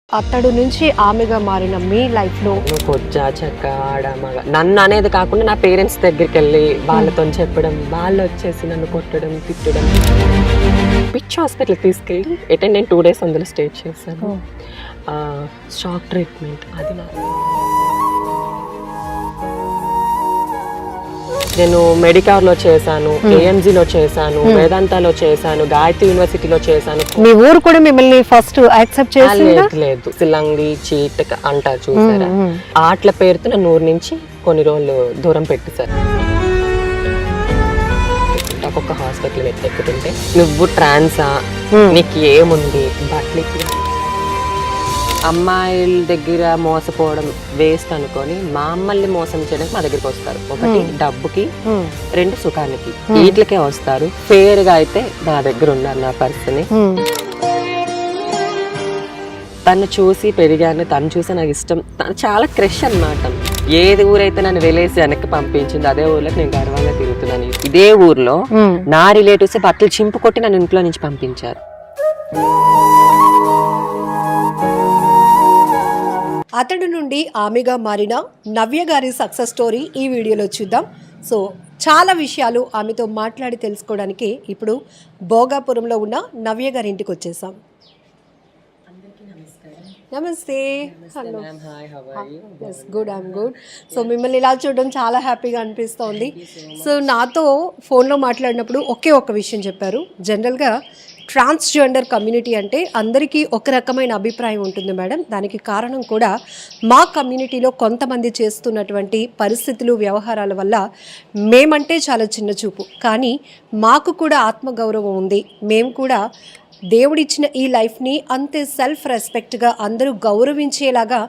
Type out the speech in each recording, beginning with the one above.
అతడు నుంచి ఆమెగా మారిన మీ లైఫ్ లో కొజ్జా చెక్క ఆడమగా నన్ను అనేది కాకుండా నా పేరెంట్స్ దగ్గరికి వెళ్ళి వాళ్ళతో చెప్పడం, వాళ్ళు వచ్చేసి నన్ను కొట్టడం, తిట్టడం. పిచ్ హాస్పిటల్కి తీసుకెళ్ళి అటెండ్ నేను 2 days అందులో స్టే చేశాను. షాక్ ట్రీట్మెంట్ అది నేను మెడికార్లో చేశాను, ఏఎంజీలో చేశాను, వేదాంతాలో చేశాను, గాయత్రి యూనివర్సిటీలో చేశాను. మీ ఊరు కూడా మిమ్మల్ని ఫస్ట్ యాక్సెప్ట్ చేసిందా? లేదు, సిల్లంగి చీట్ అంటారు చూసారా, ఆటల పేరుతో నన్ను ఊరు నుంచి కొన్ని రోజులు దూరం పెట్టేశారు. ఒక్కొక్క హాస్పిటల్ ఎక్కుతుంటే నువ్వు ట్రాన్సా, నీకు ఏముంది, బట్టలకి అమ్మాయిల దగ్గర మోసపోవడం వేస్ట్ అనుకొని మమ్మల్ని మోసం చేయడానికి మా దగ్గరికి వస్తారు. 1 డబ్బుకి, 2 సుఖానికి, వీటికే వస్తారు. ఫేర్ గా అయితే నా దగ్గర ఉన్నారు నా పర్సన్. తను చూసి పెరిగాను, తను చూసి నాకు ఇష్టం, తను చాలా క్రష్ అన్నమాట. ఏది ఊరైతే నన్ను వెలేసి వెనక్కి పంపించింది అదే ఊర్లోకి నేను గర్వంగా తిరుగుతున్నాను. ఇదే ఊర్లో నా రిలేటివ్స్ బట్టలు చింపు కొట్టి నన్ను ఇంట్లో నుంచి పంపించారు. అతడు నుండి ఆమెగా మారిన నవ్య గారి సక్సెస్ స్టోరీ ఈ వీడియోలో చూద్దాం. సో చాలా విషయాలు ఆమెతో మాట్లాడి తెలుసుకోవడానికి ఇప్పుడు భోగాపురంలో ఉన్న నవ్య గారి ఇంటికి వచ్చేసాం. నమస్తే. Hello. Good, I'm good. So మిమ్మల్ని ఇలా చూడడం చాలా హ్యాపీగా అనిపిస్తోంది. సో నాతో ఫోన్లో మాట్లాడినప్పుడు ఒకే ఒక్క విషయం చెప్పారు. జనరల్గా ట్రాన్స్జెండర్ కమ్యూనిటీ అంటే అందరికీ ఒక రకమైన అభిప్రాయం ఉంటుంది మేడం. దానికి కారణం కూడా మా కమ్యూనిటీలో కొంతమంది చేస్తున్నటువంటి పరిస్థితులు, వ్యవహారాల వల్ల మేమంటే చాలా చిన్న చూపు, కానీ మాకు కూడా ఆత్మగౌరవం ఉంది. మేము కూడా దేవుడిచ్చిన ఈ లైఫ్ని అంతే సెల్ఫ్ రెస్పెక్ట్గా అందరూ గౌరవించేలాగా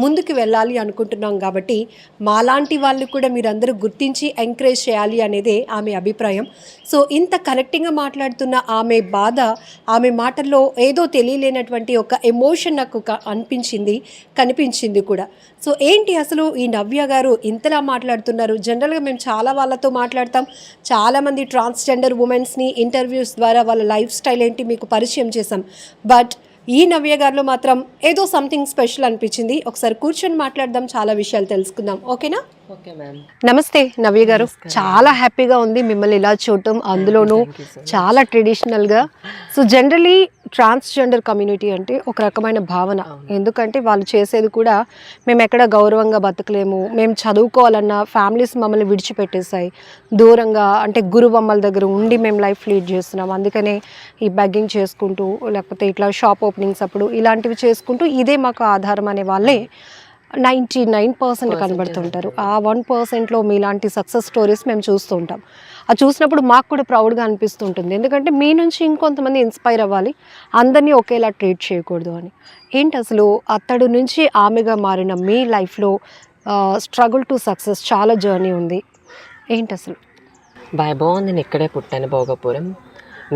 ముందుకు వెళ్ళాలి అనుకుంటున్నాం. కాబట్టి మాలాంటి వాళ్ళు కూడా మీరందరూ గుర్తించి ఎంకరేజ్ చేయాలి అనేదే ఆమె అభిప్రాయం. సో ఇంత కనెక్టింగ్గా మాట్లాడుతున్న ఆమె బాధ, ఆమె మాటల్లో ఏదో తెలియలేనటువంటి ఒక ఎమోషన్ నాకు అనిపించింది, కనిపించింది కూడా. సో ఏంటి అసలు ఈ నవ్య గారు ఇంతలా మాట్లాడుతున్నారు? జనరల్గా మేము చాలా వాళ్ళతో మాట్లాడతాం, చాలామంది ట్రాన్స్జెండర్ ఉమెన్స్ని ఇంటర్వ్యూస్ ద్వారా వాళ్ళ లైఫ్ స్టైల్ ఏంటి మీకు పరిచయం చేశాం. బట్ ఈ నవ్య గారిలో మాత్రం ఏదో సంథింగ్ స్పెషల్ అనిపించింది. ఒకసారి కూర్చొని మాట్లాడదాం, చాలా విషయాలు తెలుసుకుందాం. ఓకేనా? Okay ma'am. నమస్తే నవ్య గారు. చాలా హ్యాపీగా ఉంది మిమ్మల్ని ఇలా చూడటం, అందులోనూ చాలా ట్రెడిషనల్గా. సో జనరలీ ట్రాన్స్జెండర్ కమ్యూనిటీ అంటే ఒక రకమైన భావన. ఎందుకంటే వాళ్ళు చేసేది కూడా మేము ఎక్కడ గౌరవంగా బతకలేము, మేము చదువుకోవాలన్నా ఫ్యామిలీస్ మమ్మల్ని విడిచిపెట్టేసాయి, దూరంగా అంటే గురువమ్మల దగ్గర ఉండి మేము లైఫ్ లీడ్ చేస్తున్నాం. అందుకనే ఈ బెగ్గింగ్ చేసుకుంటూ, లేకపోతే ఇట్లా షాప్ ఓపెనింగ్స్ అప్పుడు ఇలాంటివి చేసుకుంటూ ఇదే మాకు ఆధారం అనే వాళ్ళే 99% కనబడుతుంటారు. ఆ 1%లో మీలాంటి సక్సెస్ స్టోరీస్ మేము చూస్తూ ఉంటాం. అది చూసినప్పుడు మాకు కూడా ప్రౌడ్గా అనిపిస్తుంటుంది. ఎందుకంటే మీ నుంచి ఇంకొంతమంది ఇన్స్పైర్ అవ్వాలి, అందరినీ ఒకేలా ట్రీట్ చేయకూడదు అని. ఏంటి అసలు అతడు నుంచి ఆమెగా మారిన మీ లైఫ్లో స్ట్రగుల్ టు సక్సెస్ చాలా జర్నీ ఉంది. ఏంటి అసలు? బాగుంది. నేను ఇక్కడే పుట్టాను, భోగపురం.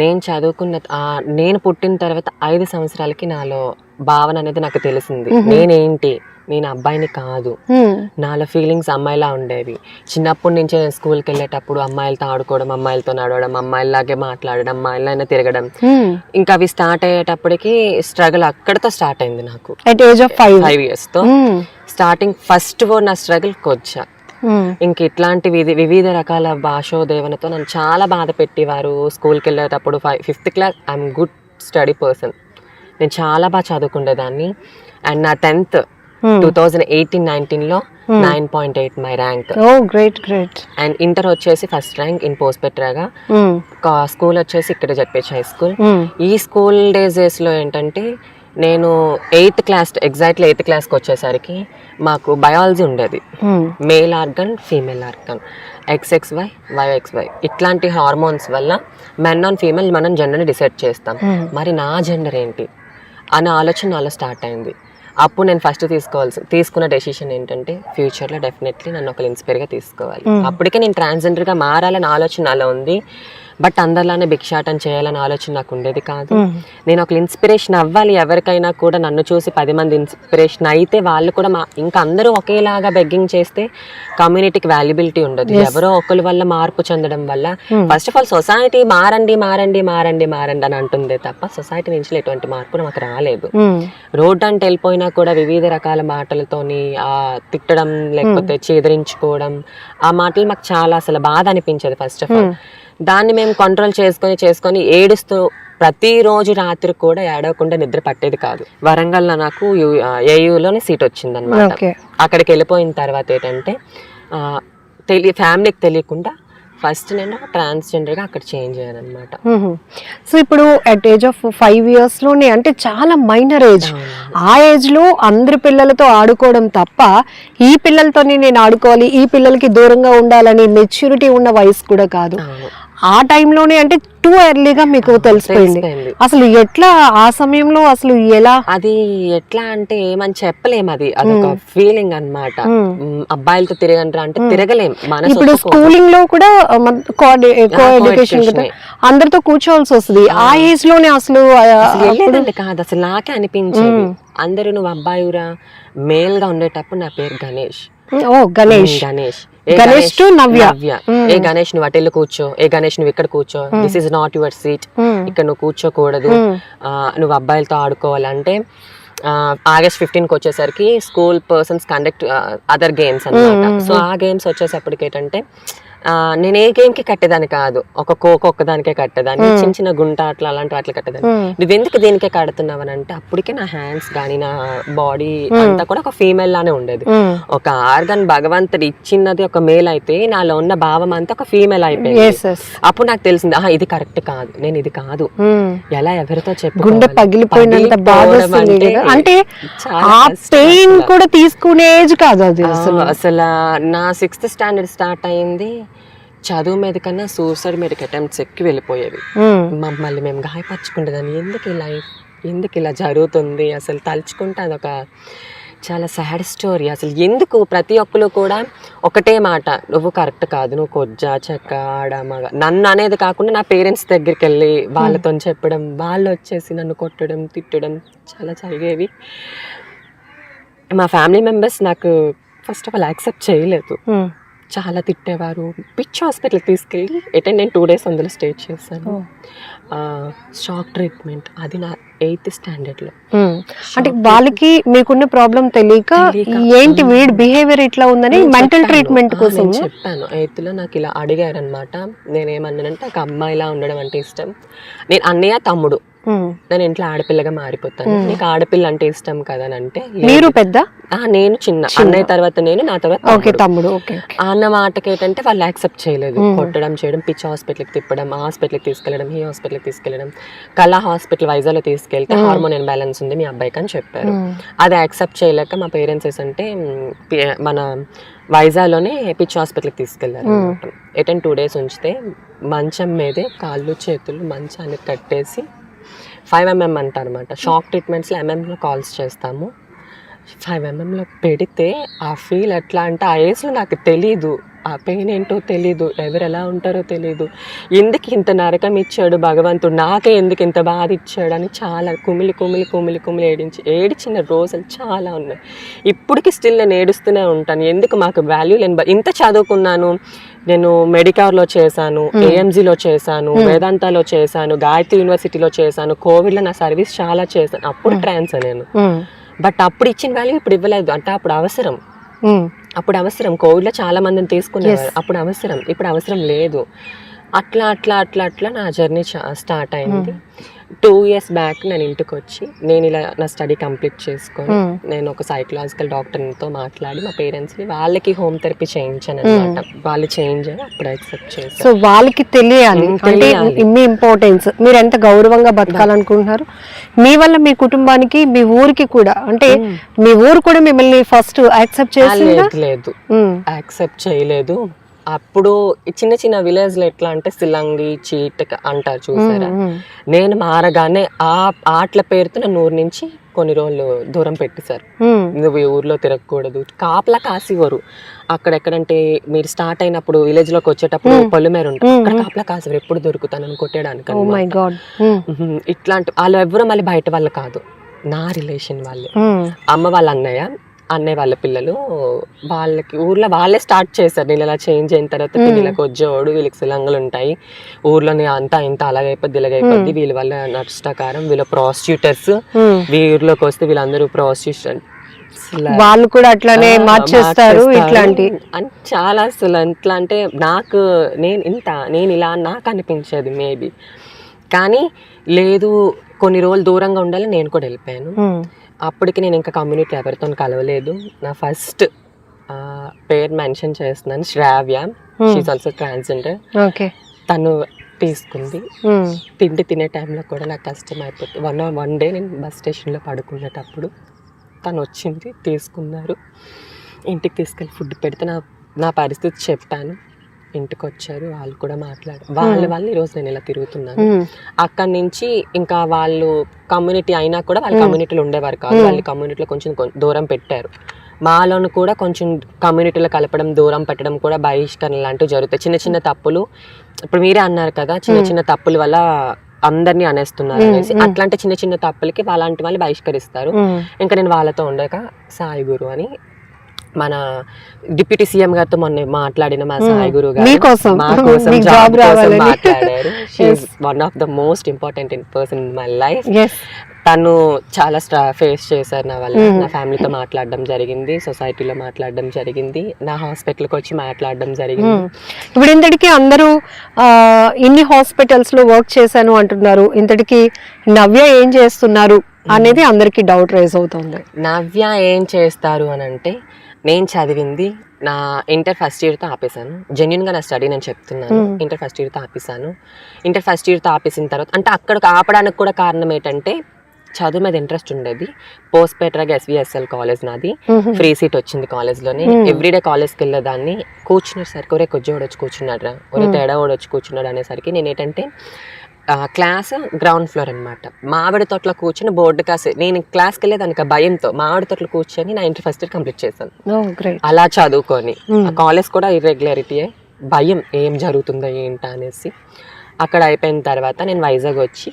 నేను చదువుకున్న నేను పుట్టిన తర్వాత 5 సంవత్సరాలకి నాలో భావన అనేది నాకు తెలిసింది. నేనేంటి, నేను అబ్బాయిని కాదు, నాలో ఫీలింగ్స్ అమ్మాయిలా ఉండేవి. చిన్నప్పటి నుంచే నేను స్కూల్కి వెళ్ళేటప్పుడు అమ్మాయిలతో ఆడుకోవడం, అమ్మాయిలతో నడవడం, అమ్మాయిలాగే మాట్లాడడం, అమ్మాయిలైనా తిరగడం, ఇంకా అవి స్టార్ట్ అయ్యేటప్పటికి స్ట్రగుల్ అక్కడితో స్టార్ట్ అయింది నాకు. అట్ ఏజ్ ఆఫ్ 5 years తో స్టార్టింగ్. ఫస్ట్ నా స్ట్రగుల్ కొచ్చా. ఇంక ఇట్లాంటి వివిధ రకాల భాషోదేవనతో నన్ను చాలా బాధ పెట్టేవారు. స్కూల్కి వెళ్ళేటప్పుడు 5th class I'm good study person, నేను చాలా బాగా చదువుకునేదాన్ని. అండ్ నా 10th 2018-19లో 9.8 my rank. Great great. And inter వచ్చేసి ఫస్ట్ ర్యాంక్ ఇన్ పోస్పెట్రాగా. స్కూల్ వచ్చేసి ఇక్కడ జడ్పేచ్ హై స్కూల్. ఈ స్కూల్ డేస్లో ఏంటంటే నేను 8th class, ఎగ్జాక్ట్లీ 8th classకి వచ్చేసరికి మాకు బయాలజీ ఉండేది. Male organ, female organ, XXY, YXY ఇట్లాంటి హార్మోన్స్ వల్ల మెన్ ఆన్ ఫీమేల్ మనం జెండర్ని డిసైడ్ చేస్తాం. మరి నా జెండర్ ఏంటి అనే ఆలోచన నాలో స్టార్ట్ అయింది. అప్పుడు నేను ఫస్ట్ తీసుకున్న డెసిషన్ ఏంటంటే ఫ్యూచర్లో డెఫినెట్లీ నన్ను ఒకరు ఇన్స్పైర్గా తీసుకోవాలి. అప్పటికే నేను ట్రాన్స్జెండర్గా మారాలని ఆలోచన నాలో ఉంది. బట్ అందరిలానే భిక్షాటం చేయాలని ఆలోచన నాకు ఉండేది కాదు. నేను ఒక ఇన్స్పిరేషన్ అవ్వాలి ఎవరికైనా కూడా, నన్ను చూసి 10 మంది ఇన్స్పిరేషన్ అయితే వాళ్ళు కూడా ఇంకా అందరూ ఒకేలాగా బెగ్గింగ్ చేస్తే కమ్యూనిటీకి వాల్యుబిలిటీ ఉండదు. ఎవరో ఒకరి వల్ల మార్పు చెందడం వల్ల ఫస్ట్ ఆఫ్ ఆల్ సొసైటీ మారండి మారండి మారండి మారండి అని అంటుందే తప్ప సొసైటీ నుంచి ఎటువంటి మార్పు నాకు రాలేదు. రోడ్ అంటే వెళ్ళిపోయినా కూడా వివిధ రకాల మాటలతోని తిట్టడం లేకపోతే చేదరించుకోవడం, ఆ మాటలు మాకు చాలా అసలు బాధ అనిపించేది ఫస్ట్ ఆఫ్ ఆల్. దాన్ని మేము కంట్రోల్ చేసుకొని ఏడుస్తూ ప్రతిరోజు రాత్రి కూడా ఏడవకుండా నిద్ర పట్టేది కాదు. వరంగల్లో నాకు ఏయూలోనే సీట్ వచ్చింది అనమాట. అక్కడికి వెళ్ళిపోయిన తర్వాత ఏంటంటే ఫ్యామిలీకి తెలియకుండా ఫస్ట్ నేను ట్రాన్స్జెండర్గా అక్కడ చేంజ్ అయ్యాను అనమాట. సో ఇప్పుడు అట్ ఏజ్ ఆఫ్ 5 years లోనే, అంటే చాలా మైనర్ ఏజ్, ఆ ఏజ్ లో అందరి పిల్లలతో ఆడుకోవడం తప్ప ఈ పిల్లలతోనే నేను ఆడుకోవాలి, ఈ పిల్లలకి దూరంగా ఉండాలని మెచ్యూరిటీ ఉన్న వయసు కూడా కాదు. ఆ టైంలోనే అంటే టూ ఎర్లీగా మీకు తెలిసిపోయింది. అసలు ఎట్లా ఆ సమయంలో అసలు ఎలా? అది ఎట్లా అంటే ఏమని చెప్పలేము, అదొక ఫీలింగ్ అన్నమాట. అబ్బాయిలతో తిరగంటారా అంటే తిరగలేం. ఇప్పుడు స్కూలింగ్ లో కూడా కో ఎడ్యుకేషన్ అందరితో కూర్చోవాల్సి వస్తుంది. ఆ ఏజ్ లోనే అసలు కాదు, అసలు నాకే అనిపించేది అందరూ నువ్వు అబ్బాయిరా మేల్ గా ఉండేటప్పుడు నా పేరు గణేష్. గణేష్ గణేష్ టు నవ్య. ఏ గణేష్ నువ్వు అటెళ్ళు కూర్చో, ఏ గణేష్ నువ్వు ఇక్కడ కూర్చో, this is not your seat, ఇక్కడ నువ్వు కూర్చోకూడదు, నువ్వు అబ్బాయిలతో ఆడుకోవాలంటే. August 15కి వచ్చేసరికి school persons conduct other games అన్నమాట. సో ఆ గేమ్స్ వచ్చేసప్పటికి ఏంటంటే నేను ఏ గేమ్ కి కట్టేదాన్ని కాదు, ఒక ఖోఖో ఒక్కదానికే కట్టేదాన్ని, చిన్న చిన్న గుంట అట్లా అలాంటి వాటికి కట్టేదాన్ని. నువ్వు ఎందుకు దీనికే కడుతున్నావు అని అంటే అప్పటికే నా హ్యాండ్స్ కానీ నా బాడీ అంతా కూడా ఒక ఫీమేల్ లానే ఉండేది. ఒక ఆర్గన్ భగవంతుడు ఇచ్చినది ఒక మేల్ అయితే నాలో ఉన్న భావం అంతా ఒక ఫీమేల్ అయిపోయింది. అప్పుడు నాకు తెలిసింది ఇది కరెక్ట్ కాదు, నేను ఇది కాదు. ఎలా ఎవరితో గుండె పగిలిపోయినంత బాధ అంటే ఆ పెయిన్ కూడా తీసుకునే ఏజ్ కాదు అది. అసలు నా 6th standard స్టార్ట్ అయింది. చదువు మీద కన్నా సూసైడ్ మీదకి అటెంప్ట్స్ ఎక్కువ వెళ్ళిపోయేవి. మమ్మల్ని మేము గాయపరచుకుంటుందని ఎందుకు ఇలా జరుగుతుంది అసలు తలుచుకుంటే అదొక చాలా సాడ్ స్టోరీ. అసలు ఎందుకు ప్రతి ఒక్కరు కూడా ఒకటే మాట, నువ్వు కరెక్ట్ కాదు, నువ్వు కొజ్జా చెక్క ఆడమగ, నన్ను అనేది కాకుండా నా పేరెంట్స్ దగ్గరికి వెళ్ళి వాళ్ళతో చెప్పడం, వాళ్ళు వచ్చేసి నన్ను కొట్టడం తిట్టడం చాలా జరిగేవి. మా ఫ్యామిలీ మెంబర్స్ నాకు ఫస్ట్ ఆఫ్ ఆల్ యాక్సెప్ట్ చేయలేదు, చాలా తిట్టేవారు. పిచ్ హాస్పిటల్కి తీసుకెళ్ళి నేను 2 days అందులో స్టే చేశాను. షాక్ ట్రీట్మెంట్ అది నా 8th standard లో. అంటే వాళ్ళకి మీకున్న ప్రాబ్లం తెలియక ఏంటి వీడి బిహేవియర్ ఇట్లా ఉందని మెంటల్ ట్రీట్మెంట్ కోసం చెప్పాను. 8th లో నాకు ఇలా అడిగారు అనమాట. నేనేమన్నానంటే ఒక అమ్మాయిలా ఉండడం అంటే ఇష్టం, నేను అన్నయ్య తమ్ముడు, నేను ఇంట్లో ఆడపిల్లగా మారిపోతాను, నీకు ఆడపిల్ల అంటే ఇష్టం కదా అని అంటే, మీరు పెద్ద నేను చిన్న, అన్నయ్య తర్వాత నేను, నా తర్వాత తమ్ముడు అన్న మాటకి ఏంటంటే వాళ్ళు యాక్సెప్ట్ చేయలేదు. కొట్టడం చేయడం, పిచ్ హాస్పిటల్కి తిప్పడం, ఆ హాస్పిటల్కి తీసుకెళ్ళడం, ఈ హాస్పిటల్కి తీసుకెళ్ళడం, కళా హాస్పిటల్ వైజాగ్లో తీసుకెళ్తే హార్మోన్ ఇన్బ్యాలెన్స్ ఉంది మీ అబ్బాయికి అని చెప్పారు. అది యాక్సెప్ట్ చేయలేక మా పేరెంట్స్ అంటే మన వైజాగ్లోనే పిచ్ హాస్పిటల్కి తీసుకెళ్లారు అనమాట. 2 days ఉంచితే మంచం మీదే కాళ్ళు చేతులు మంచాన్ని కట్టేసి 5 mm అంటారు అనమాట. షాక్ ట్రీట్మెంట్స్లో MMలో కాల్స్ చేస్తాము. 5 mmలో పెడితే ఆ ఫీల్ ఎట్లా అంటే ఆ ఏజ్లో నాకు తెలీదు, ఆ పెయిన్ ఏంటో తెలీదు, ఎవరు ఎలా ఉంటారో తెలీదు, ఎందుకు ఇంత నరకం ఇచ్చాడు భగవంతుడు, నాకే ఎందుకు ఇంత బాధ ఇచ్చాడు అని చాలా కుమిలి కుమిలి కుమిలి కుమిలి ఏడిచిన రోజులు చాలా ఉన్నాయి. ఇప్పటికి స్టిల్ నేను ఏడుస్తూనే ఉంటాను. ఎందుకు మాకు వాల్యూ లేని, ఇంత చదువుకున్నాను నేను, మెడికార్లో చేశాను, AMGలో చేశాను, వేదాంతాలో చేశాను, గాయత్రి యూనివర్సిటీలో చేశాను, కోవిడ్లో నా సర్వీస్ చాలా చేశాను. అప్పుడు ట్రాన్స్ నేను, బట్ అప్పుడు ఇచ్చిన వాల్యూ ఇప్పుడు ఇవ్వలేదు. అంటే అప్పుడు అవసరం కోవిడ్లో చాలా మందిని తీసుకునేవారు, అప్పుడు అవసరం, ఇప్పుడు అవసరం లేదు. అట్లా అట్లా అట్లా అట్లా నా జర్నీ స్టార్ట్ అయింది. 2 years బ్యాక్ నేను ఇంటికి వచ్చి నేను ఇలా నా స్టడీ కంప్లీట్ చేసుకొని నేను ఒక సైకలాజికల్ డాక్టర్తో మాట్లాడి మా పేరెంట్స్ని వాళ్ళకి హోమ్ థెరపీ చేయించాను అనమాట. వాళ్ళు చేంజ్ అయ్యి అప్పుడు యాక్సెప్ట్ చేశారు. సో వాళ్ళకి తెలియాలి అంటే మీ ఇంపార్టెన్స్, మీరు ఎంత గౌరవంగా బతకాలనుకుంటున్నారు, మీ వల్ల మీ కుటుంబానికి మీ ఊరికి కూడా, అంటే మీ ఊరు కూడా మిమ్మల్ని ఫస్ట్ యాక్సెప్ట్ చేసి లేదు యాక్సెప్ట్ చేయలేదు. అప్పుడు చిన్న చిన్న విలేజ్లో ఎట్లా అంటే సిలంగి చీట్ అంటారు చూసారా, నేను మారగానే ఆ ఆటల పేరుతో నన్ను ఊరి నుంచి కొన్ని రోజులు దూరం పెట్టేశారు. నువ్వు ఈ ఊర్లో తిరగకూడదు, కాపలా కాసేవారు. అక్కడెక్కడంటే మీరు స్టార్ట్ అయినప్పుడు విలేజ్ లోకి వచ్చేటప్పుడు పొలిమేర ఉంటుంది, అక్కడ కాపలా కాసేవారు ఎప్పుడు దొరుకుతానని కొట్టేయడానికి. ఇట్లాంటి వాళ్ళు ఎవరు మళ్ళీ బయట వాళ్ళు కాదు, నా రిలేషన్ వాళ్ళే. అమ్మ వాళ్ళ అన్నయ్య వాళ్ళ పిల్లలు, వాళ్ళకి ఊర్లో వాళ్ళే స్టార్ట్ చేశారు. నేను ఇలా చేంజ్ అయిన తర్వాత వీళ్ళకి వచ్చేవాడు, వీళ్ళకి సిలంగలు ఉంటాయి ఊర్లోనే, అంతా ఇంత అలాగైపోద్ది ఇలాగైపోద్ది, వీళ్ళ వల్ల నష్టకారం, వీళ్ళ ప్రాస్టిట్యూటర్స్, వీళ్ళలోకి వస్తే వీళ్ళందరూ ప్రాస్టిట్యూషన్, వాళ్ళు కూడా అట్లానే మార్చేస్తారు ఇట్లాంటి అని చాలా. అసలు ఎట్లా అంటే నాకు నేను ఇలా నాకు అనిపించేది మేబీ, కానీ లేదు కొన్ని రోజులు దూరంగా ఉండాలి, నేను కూడా వెళ్ళిపోయాను. అప్పటికి నేను ఇంకా కమ్యూనిటీ ఎవరితో కలవలేదు. నా ఫస్ట్ పేరు మెన్షన్ చేస్తున్నాను, శ్రావ్య, షీఈ్ ఆల్సో ట్రాన్స్జెండర్. తను తీసుకుంది. తినే టైంలో కూడా నాకు కష్టం అయిపోతుంది. వన్ డే నేను బస్ స్టేషన్లో పడుకునేటప్పుడు తను వచ్చింది, తీసుకున్నారు, ఇంటికి తీసుకెళ్ళి ఫుడ్ పెడితే నా పరిస్థితి చెప్పాను. ఇంటికి వచ్చారు, వాళ్ళు కూడా మాట్లాడారు. వాళ్ళు ఈరోజు నేను ఇలా తిరుగుతున్నాను. అక్కడి నుంచి ఇంకా వాళ్ళు కమ్యూనిటీ అయినా కూడా వాళ్ళ కమ్యూనిటీలో ఉండేవారు కాదు, వాళ్ళ కమ్యూనిటీలో కొంచెం దూరం పెట్టారు. మాలోను కూడా కొంచెం కమ్యూనిటీలో కలపడం, దూరం పెట్టడం కూడా బహిష్కరణ లాంటివి జరుగుతాయి. చిన్న చిన్న తప్పులు, ఇప్పుడు మీరే అన్నారు కదా, చిన్న చిన్న తప్పుల వల్ల అందరినీ అనేస్తున్నారు అనేసి, అట్లాంటి చిన్న చిన్న తప్పులకి అలాంటి వాళ్ళు బహిష్కరిస్తారు. ఇంకా నేను వాళ్ళతో ఉండక సాయి గురు అని మన డిప్యూటీ సీఎం గారితో మొన్న మాట్లాడిన మా సాయి గురు గారు మా కోసం జాబ్ కోసం మాట్లాడారు. She's one of the most important person in my life. తను చాలా ఫేస్ చేశారు నా వల్ల. నా ఫ్యామిలీతో మాట్లాడడం జరిగింది, సొసైటీలో మాట్లాడడం జరిగింది, నా హాస్పిటల్కి వచ్చి మాట్లాడడం జరిగింది. ఇప్పుడు ఇంతటికి అందరూ ఇన్ని హాస్పిటల్స్ లో వర్క్ చేశాను అంటున్నారు, ఇంతటికి నవ్య ఏం చేస్తున్నారు అనేది అందరికి డౌట్ రైజ్ అవుతుంది. నవ్య ఏం చేస్తారు అని అంటే, నేను చదివింది నా ఇంటర్ ఫస్ట్ ఇయర్తో ఆపేశాను. జెన్యున్గా నా స్టడీ నేను చెప్తున్నాను. ఇంటర్ ఫస్ట్ ఇయర్తో ఆపేశాను. ఇంటర్ ఫస్ట్ ఇయర్తో ఆపేసిన తర్వాత అంటే అక్కడికి ఆపడానికి కూడా కారణం ఏంటంటే, చదువు మీద ఇంట్రెస్ట్ ఉండేది. పోస్ట్పేటరాగా ఎస్విఎస్ఎల్ కాలేజ్ నాది, ఫ్రీ సీట్ వచ్చింది కాలేజ్లోనే. ఎవ్రీడే కాలేజ్కి వెళ్ళేదాన్ని. కూర్చునేసరికి ఒరే కొజ్జోడు వచ్చి కూర్చున్నాడు రా, ఒరే తేడా వాడు వచ్చి కూర్చున్నాడు అనేసరికి నేను ఏంటంటే, క్లాస్ గ్రౌండ్ ఫ్లోర్ అనమాట, మామిడి తోటలో కూర్చొని బోర్డు కాసి నేను క్లాస్కి వెళ్ళేదానికి భయంతో మామిడి తోటలో కూర్చొని నా ఇంటర్ ఫస్ట్ ఇయర్ కంప్లీట్ చేశాను. అలా చదువుకొని ఆ కాలేజ్ కూడా ఇర్రెగ్యులారిటీయే, భయం ఏం జరుగుతుందో ఏంటా అనేసి. అక్కడ అయిపోయిన తర్వాత నేను వైజాగ్ వచ్చి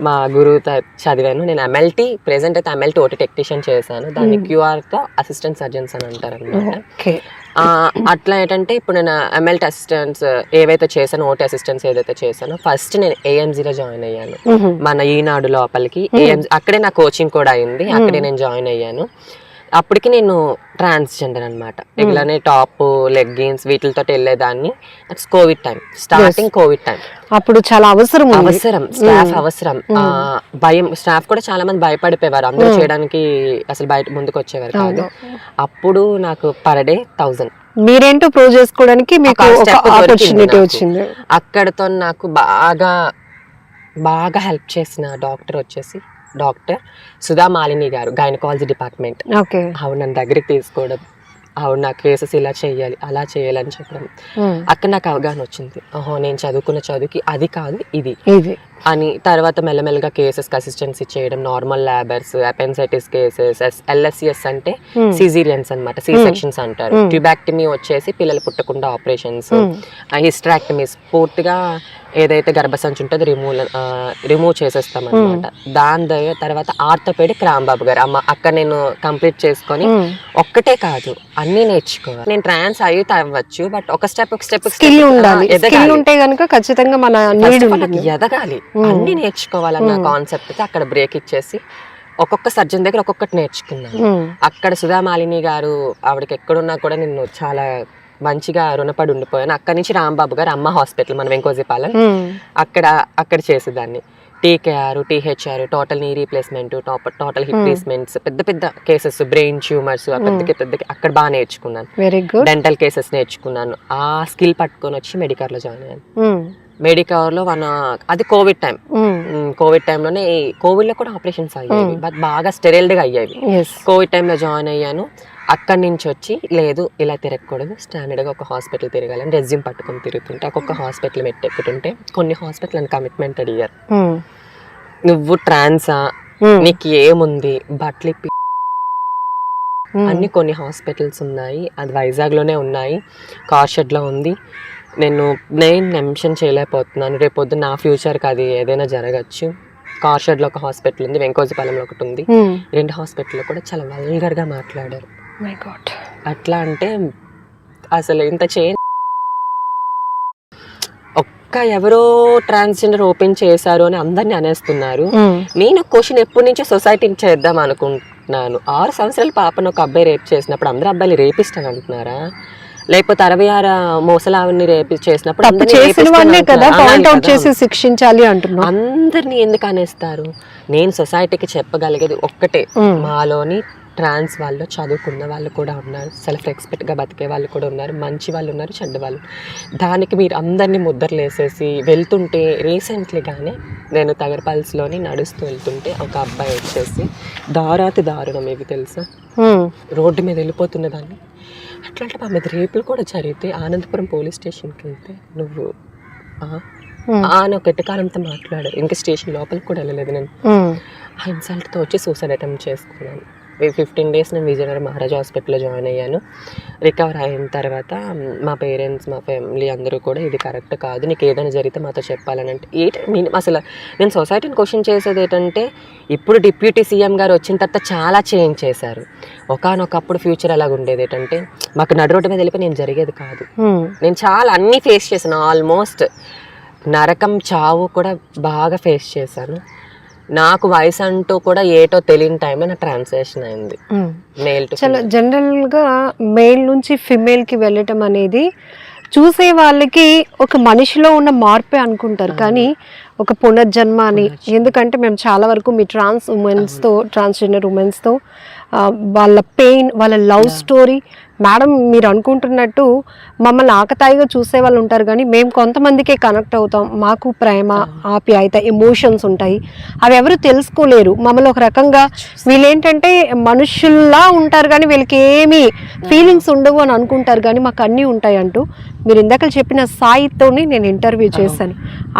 మా గురువు చదివాను. నేను ఎంఎల్టీ, ప్రెసెంట్ అయితే ఎంఎల్టీ ఓటీ టెక్నీషియన్ చేశాను. దాన్ని క్యూఆర్తో అసిస్టెంట్ సర్జన్స్ అని అంటారు అనమాట. అట్లా ఏంటంటే ఇప్పుడు నేను ఎంఎల్టీ అసిస్టెంట్స్ ఏవైతే చేశానో, ఓటీ అసిస్టెంట్స్ ఏదైతే చేశానో, ఫస్ట్ నేను ఏఎంజీలో జాయిన్ అయ్యాను, మన ఈనాడు లోపలికి. ఏఎంజీ అక్కడే నా కోచింగ్ కూడా అయింది, అక్కడే నేను జాయిన్ అయ్యాను. అప్పటికి నేను ట్రాన్స్జెండర్ అనమాట. ఇలానే టాప్, లెగ్గిన్స్ వీటితో వెళ్ళేదాన్ని. It's Covid time, starting Covid time. అప్పుడు చాలా అవసరం, స్టాఫ్ అవసరం, భయం. స్టాఫ్ కూడా చాలా మంది భయపడిపోయేవారు, అందరూ చేయడానికి అసలు బయట ముందుకు వచ్చేవారు కాదు. అప్పుడు నాకు పర్ డే 1000. మీరేంటో ప్రూవ్ చేసుకోవడానికి మీకు ఆపర్చునిటీ వచ్చింది. అక్కడతో నాకు బాగా హెల్ప్ చేసిన డాక్టర్ వచ్చేసి డాక్టర్ సుధా మాలిని గారు, గైనకాలజీ డిపార్ట్మెంట్. ఆవిడ నన్ను దగ్గరికి తీసుకోవడం, ఆవిడ నా కేసెస్ ఇలా చేయాలి అలా చేయాలని చెప్పడం, అక్కడ నాకు అవగాహన వచ్చింది. ఓహో, నేను చదువుకున్న చదువుకి అది కాదు ఇది అని. తర్వాత మెల్లమెల్లగా కేసెస్కి అసిస్టెన్సీ చేయడం, నార్మల్ లేబర్స్, అపెన్సైటిస్ కేసెస్, ఎల్ఎస్సిఎస్ అంటే సిజీరియన్స్ అనమాట, సి సెక్షన్స్ అంటారు. ట్యూబాక్టమీ వచ్చేసి పిల్లలు పుట్టకుండా ఆపరేషన్స్, హిస్టరాక్టమీస్ పూర్తిగా ఏదైతే గర్భసంచి ఉంటుందో రిమూవ్ చేసేస్తాం అనమాట. దాని తర్వాత ఆర్థోపెడిక్ రాంబాబు గారు అక్కడ నేను కంప్లీట్ చేసుకొని, ఒక్కటే కాదు అన్ని నేర్చుకోవాలి. నేను ట్రాన్స్ అయితే అవ్వచ్చు, బట్ ఒక స్టెప్ స్కిల్ ఉండాలి. స్కిల్ ఉంటే గనుక ఖచ్చితంగా మన నీడ్ ఎదగాలి, అన్ని నేర్చుకోవాలన్న కాన్సెప్ట్ తో అక్కడ బ్రేక్ ఇచ్చేసి ఒక్కొక్క సర్జన్ దగ్గర ఒక్కొక్కటి నేర్చుకున్నాను. అక్కడ సుధామాలిని గారు, ఆవిడకి ఎక్కడున్నా కూడా నేను చాలా మంచిగా రుణపడి ఉండిపోయాను. అక్కడి నుంచి రాంబాబు గారు అమ్మ హాస్పిటల్, మన వెంకోజీపాలెం, అక్కడ చేసేదాన్ని. TKR, THR, total knee replacement, total hip replacements, పెద్ద పెద్ద కేసెస్, బ్రెయిన్ ట్యూమర్స్, పెద్ద అక్కడ బాగా నేర్చుకున్నాను. డెంటల్ కేసెస్ నేర్చుకున్నాను. ఆ స్కిల్ పట్టుకొని వచ్చి మెడికల్ లో జాయిన్ అయ్యాను. మెడికవర్ లో అది కోవిడ్ టైం. కోవిడ్ టైంలోనే, కోవిడ్ లో కూడా ఆపరేషన్స్ అయ్యాయి, బట్ బాగా స్టెరైల్డ్ గా అయ్యాయి. కోవిడ్ టైంలో జాయిన్ అయ్యాను. అక్కడి నుంచి వచ్చి లేదు ఇలా తిరగకూడదు, స్టాండర్డ్గా ఒక హాస్పిటల్ తిరగాలని రెజ్యూమ్ పట్టుకొని తిరుగుతుంటే ఒక్కొక్క హాస్పిటల్ మెట్టెక్కుతుంటే కొన్ని హాస్పిటల్ అని కమిట్మెంట్ అడిగారు. నువ్వు ట్రాన్సా, నీకు ఏముంది, బట్లిప్పి అన్ని కొన్ని హాస్పిటల్స్ ఉన్నాయి, అది వైజాగ్లోనే ఉన్నాయి, కార్షెడ్లో ఉంది. నేను మెన్షన్ చేయలేకపోతున్నాను, రేపొద్దు నా ఫ్యూచర్కి అది ఏదైనా జరగచ్చు. కార్షెడ్లో ఒక హాస్పిటల్ ఉంది, వెంకోజపాలెంలో ఒకటి ఉంది. 2 హాస్పిటల్లో కూడా చాలా వల్గర్గా మాట్లాడారు. అట్లా అంటే అసలు ఇంత ఒక్క ఎవరో ట్రాన్స్జెండర్ ఓపెన్ చేశారు అని అందరినీ అనేస్తున్నారు. నేను క్వశ్చన్ ఎప్పటి నుంచో సొసైటీకి చేద్దాం అనుకుంటున్నాను. 6 సంవత్సరాల పాపను ఒక అబ్బాయి రేప్ చేసినప్పుడు అందరు అబ్బాయిలు రేపిస్తాను అంటున్నారా? లేకపోతే 66 మోసలావిని రేపి చేసినప్పుడు శిక్షించాలి అంటున్నా. అందరినీ ఎందుకు అనేస్తారు? నేను సొసైటీకి చెప్పగలిగేది ఒక్కటే, మాలోని ట్రాన్స్ వాళ్ళు చదువుకున్న వాళ్ళు కూడా ఉన్నారు, సెల్ఫ్ రెస్పెక్ట్గా బతికే వాళ్ళు కూడా ఉన్నారు, మంచి వాళ్ళు ఉన్నారు, చెడ్డ వాళ్ళు. దానికి మీరు అందరినీ ముద్దర్లు వేసేసి వెళ్తుంటే, రీసెంట్లీగానే నేను తగరపల్స్లోని నడుస్తూ వెళ్తుంటే ఒక అబ్బాయి వచ్చేసి దారుణం, మీకు తెలుసా, రోడ్డు మీద వెళ్ళిపోతున్న దాన్ని. అట్లాంటి మా మీద రేపులు కూడా జరిగితే ఆనందపురం పోలీస్ స్టేషన్కి వెళ్తే నువ్వు అని ఒక ఎట్టకారంతో మాట్లాడారు. ఇంకా స్టేషన్ లోపలికి కూడా వెళ్ళలేదు. నేను ఆ ఇన్సల్ట్తో వచ్చి సూసైడ్ అటెంప్ట్ చేసుకున్నాను. 15 days నేను విజయనగరం మహారాజా హాస్పిటల్లో జాయిన్ అయ్యాను. రికవర్ అయిన తర్వాత మా పేరెంట్స్, మా ఫ్యామిలీ అందరూ కూడా ఇది కరెక్ట్ కాదు, నీకు ఏదైనా జరిగితే మాతో చెప్పాలని అంటే అసలు నేను సొసైటీని క్వశ్చన్ చేసేది ఏంటంటే, ఇప్పుడు డిప్యూటీ సీఎం గారు వచ్చిన తర్వాత చాలా చేంజ్ చేశారు. ఒకనొకప్పుడు ఫ్యూచర్ అలాగ ఉండేది ఏంటంటే, మాకు నడు రోడ్డు మీద వెళ్ళిపోయి నేను జరిగేది కాదు. నేను చాలా అన్నీ ఫేస్ చేశాను, ఆల్మోస్ట్ నరకం, చావు కూడా బాగా ఫేస్ చేశాను. నాకు వయసు అంటూ కూడా ఏటో తెలియని టైంలో నా ట్రాన్స్లేషన్ అయింది. మేల్ టు చాలా జనరల్గా మేల్ నుంచి ఫిమేల్కి వెళ్ళటం అనేది చూసే వాళ్ళకి ఒక మనిషిలో ఉన్న మార్పే అనుకుంటారు, కానీ ఒక పునర్జన్మ అని. ఎందుకంటే మేము చాలా వరకు మీ ట్రాన్స్జెండర్ ఉమెన్స్తో వాళ్ళ పెయిన్, వాళ్ళ లవ్ స్టోరీ, మేడం మీరు అనుకుంటున్నట్టు మమ్మల్ని ఆకతాయిగా చూసే వాళ్ళు ఉంటారు, కానీ మేము కొంతమందికే కనెక్ట్ అవుతాం. మాకు ప్రేమ, ఆప్యాయత, ఎమోషన్స్ ఉంటాయి, అవి ఎవరు తెలుసుకోలేరు. మమ్మల్ని ఒక రకంగా వీళ్ళేంటంటే మనుషుల్లా ఉంటారు కానీ వీళ్ళకి ఏమీ ఫీలింగ్స్ ఉండవు అని అనుకుంటారు, కానీ మాకు అన్నీ ఉంటాయి అంటూ మీరు ఇందాక చెప్పిన సాయితోని నేను ఇంటర్వ్యూ చేశాను.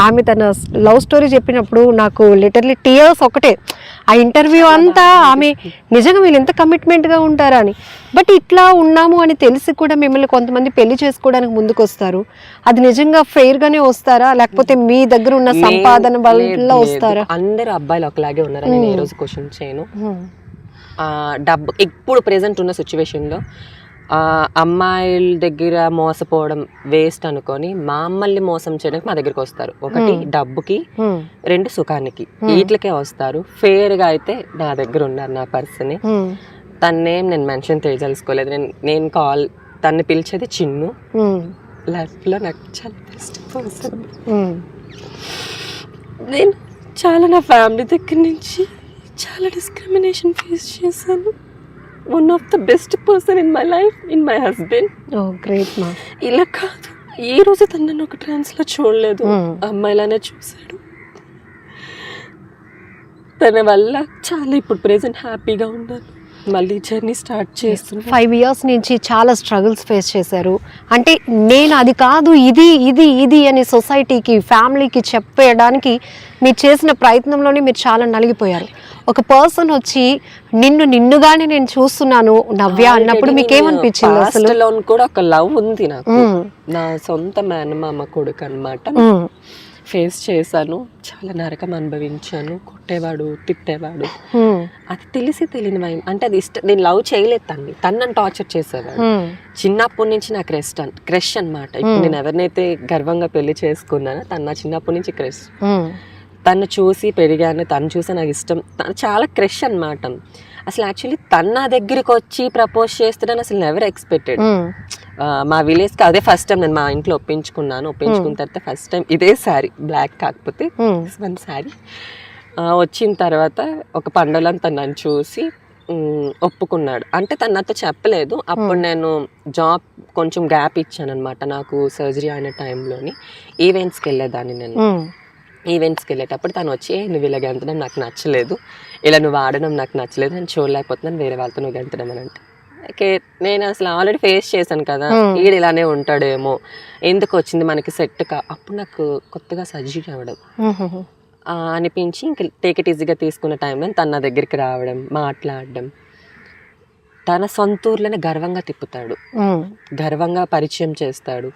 ఆమె తన లవ్ స్టోరీ చెప్పినప్పుడు నాకు లిటర్లీ టీయర్స్ ఒకటే. ఆ ఇంటర్వ్యూ అంతా ఆమె నిజంగా వీళ్ళు ఎంత కమిట్మెంట్గా ఉంటారా అని. బట్ ఇట్లా ఉన్నాము అని తెలిసి కూడా మిమ్మల్ని కొంతమంది పెళ్లి చేసుకోవడానికి ముందుకు వస్తారు. అది నిజంగా ఫెయిర్గానే వస్తారా, లేకపోతే మీ దగ్గర ఉన్న సంపాదన వల్ల వస్తారా? అందరు అబ్బాయిలు ఒకలాగే ఉన్నారా? నేను ఏ రోజు క్వశ్చన్ చేయను. డబ్బు ఇప్పుడు ప్రెసెంట్ ఉన్న సిచ్యువేషన్లో అమ్మాయిల దగ్గర మోసపోవడం వేస్ట్ అనుకొని మమ్మల్ని మోసం చేయడానికి మా దగ్గరికి వస్తారు. 1 డబ్బుకి, 2 సుఖానికి, వీటికే వస్తారు. ఫేర్గా అయితే నా దగ్గర ఉన్నారు నా పర్సన్. తన్నేం నేను మెన్షన్ చేయదలుచుకోలేదు. నేను తన్ని పిలిచేది చిన్ను. లైఫ్లో నాకు చాలా బెస్ట్ పర్సన్. నేను చాలా నా ఫ్యామిలీ దగ్గర నుంచి చాలా డిస్క్రిమినేషన్ ఫేస్ చేశాను. One of the best person in my life, in my husband. Great మా. ఇలా కాదు, ఏ రోజు తను నన్ను ఒక ట్రాన్స్లో చూడలేదు, అమ్మాయిలానే చూశాడు. తన వల్ల చాలా ఇప్పుడు ప్రెసెంట్ హ్యాపీగా ఉన్నాను. మళ్ళీ జర్నీ స్టార్ట్ చేస్తున్నాను. 5 years నుంచి చాలా స్ట్రగుల్స్ ఫేస్ చేశారు. అంటే నేను అది కాదు, ఇది ఇది ఇది అని సొసైటీకి, ఫ్యామిలీకి చెప్పడానికి మీరు చేసిన ప్రయత్నంలోనే మీరు చాలా నలిగిపోయారు. ఒక పర్సన్ వచ్చి నిన్నుగానే నేను చూస్తున్నాను నవ్య అన్నప్పుడు మీకేమనిపించింది? అసలు కూడా ఒక లవ్ ఉంది నాకు, నా సొంత మేనమామ కొడుకు అన్నమాట. ఫేస్ చేశాను, చాలా నరకం అనుభవించాను. కొట్టేవాడు, తిట్టేవాడు, అది తెలిసి తెలియని అంటే అది నేను లవ్ చేయలేదు తను నన్ను టార్చర్ చేసేవాడు. చిన్నప్పటి నుంచి నాకు క్రష్ అన్నమాట. ఇప్పుడు నేను ఎవరినైతే గర్వంగా పెళ్లి చేసుకున్నానో తను నా చిన్నప్పటి నుంచి క్రష్. తను చూసి పెరిగాను, తను చూసి నాకు ఇష్టం, తను చాలా క్రష్ అన్నమాట. అసలు యాక్చువల్లీ తను నా దగ్గరికి వచ్చి ప్రపోజ్ చేస్తున్నాను అసలు నెవర్ ఎక్స్పెక్టెడ్. మా విలేజ్కి అదే ఫస్ట్ టైం నేను మా ఇంట్లో ఒప్పించుకున్నాను. ఒప్పించుకున్న తర్వాత ఫస్ట్ టైం ఇదే శారీ, బ్లాక్ కాకపోతే 1 శారీ వచ్చిన తర్వాత ఒక పండుగలో తను నన్ను చూసి ఒప్పుకున్నాడు. అంటే తను నాతో చెప్పలేదు. అప్పుడు నేను జాబ్ కొంచెం గ్యాప్ ఇచ్చాను అనమాట. నాకు సర్జరీ అయిన టైంలోని ఈవెంట్స్కి వెళ్ళేదాన్ని. నేను ఈవెంట్స్కి వెళ్ళేటప్పుడు తను వచ్చి నువ్వు ఇలా గెంతడం నాకు నచ్చలేదు, ఇలా నువ్వు ఆడడం నాకు నచ్చలేదు, నేను చూడలేకపోతున్నాను, వేరే వాళ్ళతో నువ్వు గెంతడం అని అంటే నేను అసలు ఆల్రెడీ ఫేస్ చేశాను కదా, ఈడు ఇలానే ఉంటాడేమో, ఎందుకు వచ్చింది మనకి సెట్ అప్పుడు నాకు కొత్తగా సర్జరీ అవ్వడం అనిపించి ఇంక టేక్ ఇట్ ఈజీగా తీసుకున్న టైంలో తన నా దగ్గరికి రావడం, మాట్లాడడం, తన సొంత ఊర్లోనే గర్వంగా తిప్పుతాడు, గర్వంగా పరిచయం చేస్తాడు.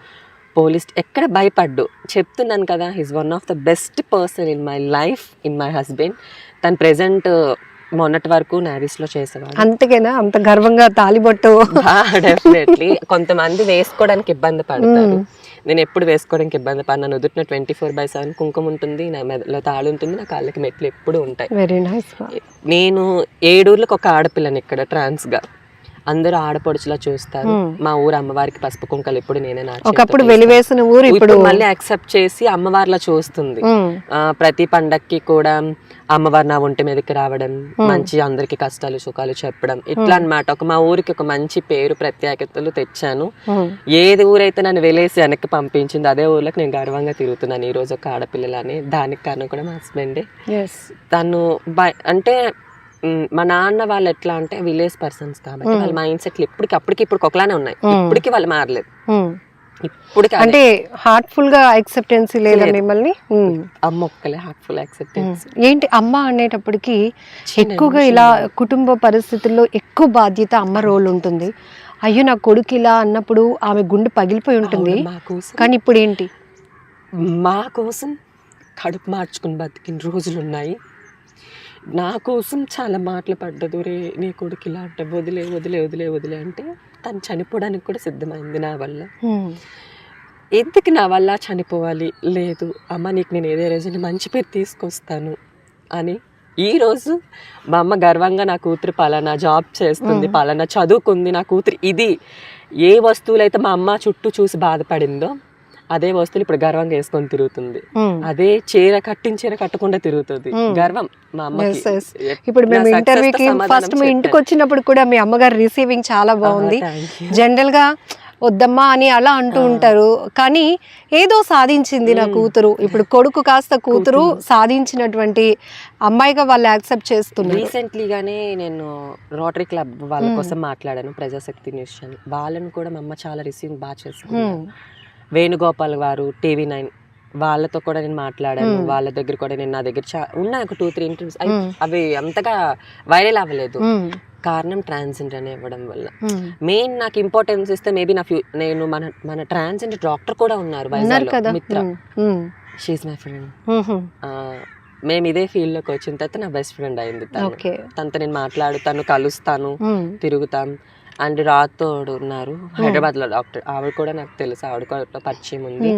పోలీస్ ఎక్కడ భయపడ్డు, చెప్తున్నాను కదా, he's one of the best person in my life, in my husband. తను ప్రెసెంట్ మొన్నటి వరకు నావీస్లో చేసేవాడు. అంతకేనా అంత గర్వంగా తాలిబొట్టు? డెఫినెట్లీ. కొంతమంది వేసుకోవడానికి ఇబ్బంది పడతారు, నేను ఎప్పుడు వేసుకోవడానికి ఇబ్బంది పడిన. నన్ను వదుటిన 24/7 కుంకుమ ఉంటుంది, నా మెదలో తాళి ఉంటుంది, నా కాళ్ళకి మెట్లు ఎప్పుడు ఉంటాయి. Very nice. నేను 7 ఊర్లకు ఒక ఆడపిల్లని ఇక్కడ ట్రాన్స్గా, అందరూ ఆడపడుచులా చూస్తారు. మా ఊరు అమ్మవారికి పసుపు కుంకలు ఎప్పుడు నేనే ఒకప్పుడు వెలివేసిన ఊరు ఇప్పుడు మళ్ళీ యాక్సెప్ట్ చేసి అమ్మవారిలా చూస్తుంది. ప్రతి పండక్కి కూడా అమ్మవారు నా ఒంటి మీదకి రావడం, మంచి అందరికి కష్టాలు సుఖాలు చెప్పడం, ఇట్లా అన్నమాట. మా ఊరికి ఒక మంచి పేరు ప్రత్యేకతలు తెచ్చాను. ఏది ఊరైతే నన్ను వెలేసి వెనక్కి పంపించింది అదే ఊర్లోకి నేను గర్వంగా తిరుగుతున్నాను ఈ రోజు ఒక ఆడపిల్లలని. దానికి కారణం కూడా మా హస్బెండే. తను అంటే మా నాన్న వాళ్ళు ఎట్లా అంటే విలేజ్ పర్సన్స్ కాబట్టి వాళ్ళ మైండ్ సెట్లు అప్పటికి ఇప్పుడు ఒకలానే ఉన్నాయి, ఇప్పటికి వాళ్ళు మారలేదు. ఇప్పుడు అంటే హార్ట్ఫుల్ గా యాక్సెప్టెన్స్ లేదా మిమ్మల్ని? అమ్మ ఒక్కలే హార్ట్ఫుల్ యాక్సెప్టెన్స్. ఏంటి అమ్మ అనేటప్పటికి ఎక్కువగా ఇలా కుటుంబ పరిస్థితుల్లో ఎక్కువ బాధ్యత అమ్మ రోల్ ఉంటుంది. అయ్యో నా కొడుకు ఇలా అన్నప్పుడు ఆమె గుండె పగిలిపోయి ఉంటుంది. కానీ ఇప్పుడు ఏంటి, మా కోసం కడుపు మార్చుకుని బతికిన రోజులు ఉన్నాయి. నా కోసం చాలా మాటలు పడ్డదు, రే నీ కొడుకు ఇలా అంటే వదిలే వదిలే వదిలే వదిలే అంటే తను చనిపోవడానికి కూడా సిద్ధమైంది నా వల్ల. ఎందుకు నా వల్ల చనిపోవాలి, లేదు అమ్మ నీకు నేను ఏదే రోజున మంచి పేరు తీసుకొస్తాను అని. ఈరోజు మా అమ్మ గర్వంగా నా కూతురు పలానా జాబ్ చేస్తుంది, పలానా చదువుకుంది, నా కూతురు ఇది, ఏ వస్తువులైతే మా అమ్మ చుట్టూ చూసి బాధపడిందో అదే వస్తువులు ఇప్పుడు గర్వంగా వేసుకొని తిరుగుతుంది. అదే చీర కట్టకుండా తిరుగుతుంది, గర్వం మా అమ్మకి. ఇప్పుడు మేము ఇంటర్వ్యూకి ఫస్ట్ మీ ఇంటికి వచ్చినప్పుడు కూడా మీ అమ్మగారు రిసీవింగ్ చాలా బాగుంది. జనరల్ గా వద్దమ్మా అని అలా అంటూ ఉంటారు, కానీ ఏదో సాధించింది నా కూతురు. ఇప్పుడు కొడుకు కాస్త కూతురు సాధించినటువంటి అమ్మాయిగా వాళ్ళు యాక్సెప్ట్ చేస్తున్నారు. రీసెంట్లీగానే నేను రోటరీ క్లబ్ వాళ్ళ కోసం మాట్లాడాను, ప్రజాశక్తి న్యూస్ ఛానల్. వాళ్ళని కూడా మా అమ్మ చాలా రిసీవింగ్ బాగా చేసుకున్నారు. వేణుగోపాల్ గారు, TV9 వాళ్ళతో కూడా నేను మాట్లాడాను. వాళ్ళ దగ్గర కూడా నేను, నా దగ్గర ఉన్నాయి ఒక 2-3 ఇంటర్వ్యూస్. అవి అంతగా వైరల్ అవ్వలేదు, కారణం ట్రాన్స్జెండర్ అని ఇవ్వడం వల్ల. మెయిన్ నాకు ఇంపార్టెన్స్ ఇస్తే మేబీ నేను మన ట్రాన్స్జెండర్ డాక్టర్ కూడా ఉన్నారు వైజాగ్లో, మిత్ర. She's my friend. మేము ఇదే ఫీల్డ్ లోకి వచ్చిన తర్వాత నా బెస్ట్ ఫ్రెండ్ అయింది తనతో నేను మాట్లాడుతాను, కలుస్తాను, తిరుగుతాం. అండ్ రాతోడు ఉన్నారు హైదరాబాద్ లో డాక్టర్, ఆవిడ కూడా నాకు తెలుసు, ఆవిడ కూడా పరిచయం ఉంది.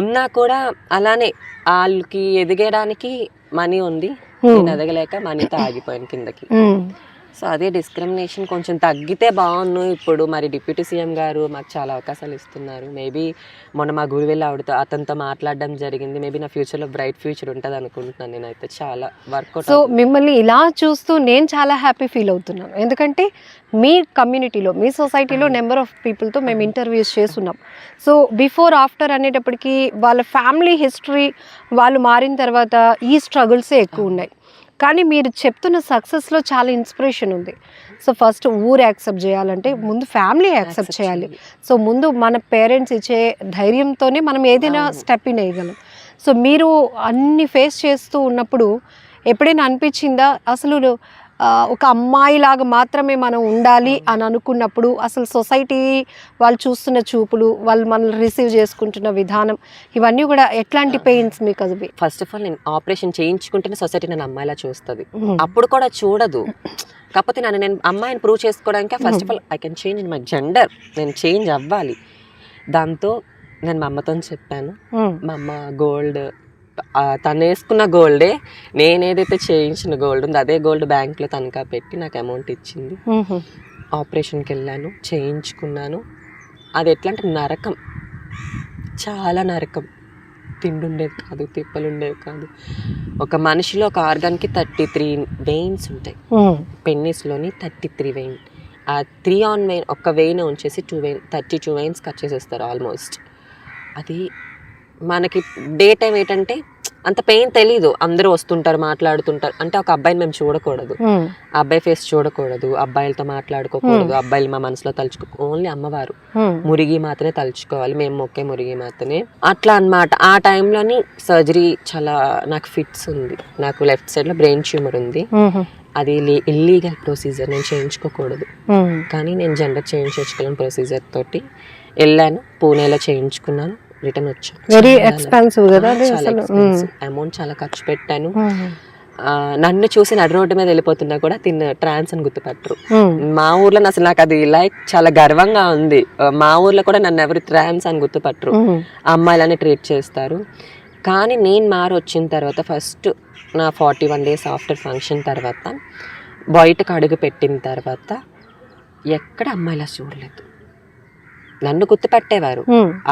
ఉన్నా కూడా అలానే వాళ్ళకి ఎదిగడానికి మనీ ఉంది, నేను ఎదగలేక మనీతో ఆగిపోయాను కిందకి. సో అదే డిస్క్రిమినేషన్ కొంచెం తగ్గితే బాగుండు. ఇప్పుడు మరి డిప్యూటీ సీఎం గారు మాకు చాలా అవకాశాలు ఇస్తున్నారు. మేబీ మొన్న మా గురు వెళ్ళి అతనితో మాట్లాడడం జరిగింది. మేబీ నా ఫ్యూచర్లో బ్రైట్ ఫ్యూచర్ ఉంటుంది అనుకుంటున్నాను. నేనైతే చాలా వర్కౌట్. సో మిమ్మల్ని ఇలా చూస్తూ నేను చాలా హ్యాపీ ఫీల్ అవుతున్నాను, ఎందుకంటే మీ కమ్యూనిటీలో, మీ సొసైటీలో నెంబర్ ఆఫ్ పీపుల్తో మేము ఇంటర్వ్యూస్ చేస్తున్నాం. సో బిఫోర్ ఆఫ్టర్ అనేటప్పటికీ వాళ్ళ ఫ్యామిలీ హిస్టరీ, వాళ్ళు మారిన తర్వాత ఈ స్ట్రగుల్సే ఎక్కువ ఉన్నాయి. కానీ మీరు చెప్తున్న సక్సెస్లో చాలా ఇన్స్పిరేషన్ ఉంది. సో ఫస్ట్ ఊరు యాక్సెప్ట్ చేయాలంటే ముందు ఫ్యామిలీ యాక్సెప్ట్ చేయాలి. సో ముందు మన పేరెంట్స్ ఇచ్చే ధైర్యంతోనే మనం ఏదైనా స్టెప్ ఇన్ వేయగలం. సో మీరు అన్ని ఫేస్ చేస్తూ ఉన్నప్పుడు ఎప్పుడైనా అనిపించిందా అసలు ఒక అమ్మాయిలాగా మాత్రమే మనం ఉండాలి అని అనుకున్నప్పుడు అసలు సొసైటీ వాళ్ళు చూస్తున్న చూపులు, వాళ్ళు మనల్ని రిసీవ్ చేసుకుంటున్న విధానం, ఇవన్నీ కూడా ఎట్లాంటి పెయిన్స్ మీకు? అది ఫస్ట్ ఆఫ్ ఆల్ నేను ఆపరేషన్ చేయించుకుంటేనే సొసైటీ నన్ను అమ్మాయిలా చూస్తుంది, అప్పుడు కూడా చూడదు. కాకపోతే నేను అమ్మాయిని ప్రూవ్ చేసుకోవడానికి first of all I can change in my gender, నేను చేంజ్ అవ్వాలి. దాంతో నేను మా అమ్మతో చెప్పాను. మా అమ్మ గోల్డ్, తను వేసుకున్న గోల్డే, నేను ఏదైతే చేయించిన గోల్డ్ ఉందో అదే గోల్డ్ బ్యాంక్లో తనఖా పెట్టి నాకు అమౌంట్ ఇచ్చింది. ఆపరేషన్కి వెళ్ళాను, చేయించుకున్నాను. అది ఎట్లా అంటే నరకం, చాలా నరకం. తిండి ఉండేది కాదు, తిప్పలు ఉండేవి కాదు. ఒక మనిషిలో ఒక ఆర్గాన్కి 33 వెయిన్స్ ఉంటాయి. పెన్నిస్లోని 33 వెయిన్. ఆ 3 ఆన్ వెయిన్, ఒక్క వెయిన్ ఉంచేసి 32 వెయిన్స్ కట్ చేసేస్తారు ఆల్మోస్ట్. అది మనకి డే టైం ఏంటంటే అంత పెయిన్ తెలీదు. అందరూ వస్తుంటారు, మాట్లాడుతుంటారు. అంటే ఒక అబ్బాయిని మేము చూడకూడదు, ఆ అబ్బాయి ఫేస్ చూడకూడదు, అబ్బాయిలతో మాట్లాడుకోకూడదు, అబ్బాయిలు మా మనసులో తలుచుకో, ఓన్లీ అమ్మవారు మురిగి మాత్రమే తలుచుకోవాలి, మేము మొక్కే మురిగి మాత్రమే, అట్లా అన్నమాట. ఆ టైంలోని సర్జరీ చాలా, నాకు ఫిట్స్ ఉంది, నాకు లెఫ్ట్ సైడ్ లో బ్రెయిన్ ట్యూమర్ ఉంది. అది ఇల్లీగల్ ప్రొసీజర్, నేను చేయించుకోకూడదు. కానీ నేను జెండర్ చేంజ్ చేసుకోవాలని ప్రొసీజర్ తోటి వెళ్ళాను, పూణేలో చేయించుకున్నాను, రిటర్న్ వచ్చాను. వెరీ ఎక్స్పెన్సివ్ కదా, చాలా ఎక్స్పెన్సివ్ అమౌంట్, చాలా ఖర్చు పెట్టాను. నన్ను చూసి నడి రోడ్డు మీద వెళ్ళిపోతున్నా కూడా ట్రాన్స్ అని గుర్తుపట్టరు. మా ఊర్లో అసలు నాకు అది లైక్ చాలా గర్వంగా ఉంది. మా ఊర్లో కూడా నన్ను ఎవరు ట్రాన్స్ అని గుర్తుపట్టరు, అమ్మాయిలని ట్రీట్ చేస్తారు. కానీ నేను మారి వచ్చిన తర్వాత ఫస్ట్ నా 41 days ఆఫ్టర్ ఫంక్షన్ తర్వాత బయటకు అడుగు పెట్టిన తర్వాత ఎక్కడ అమ్మాయిలా చూడలేదు. నన్ను గుర్తుపట్టేవారు,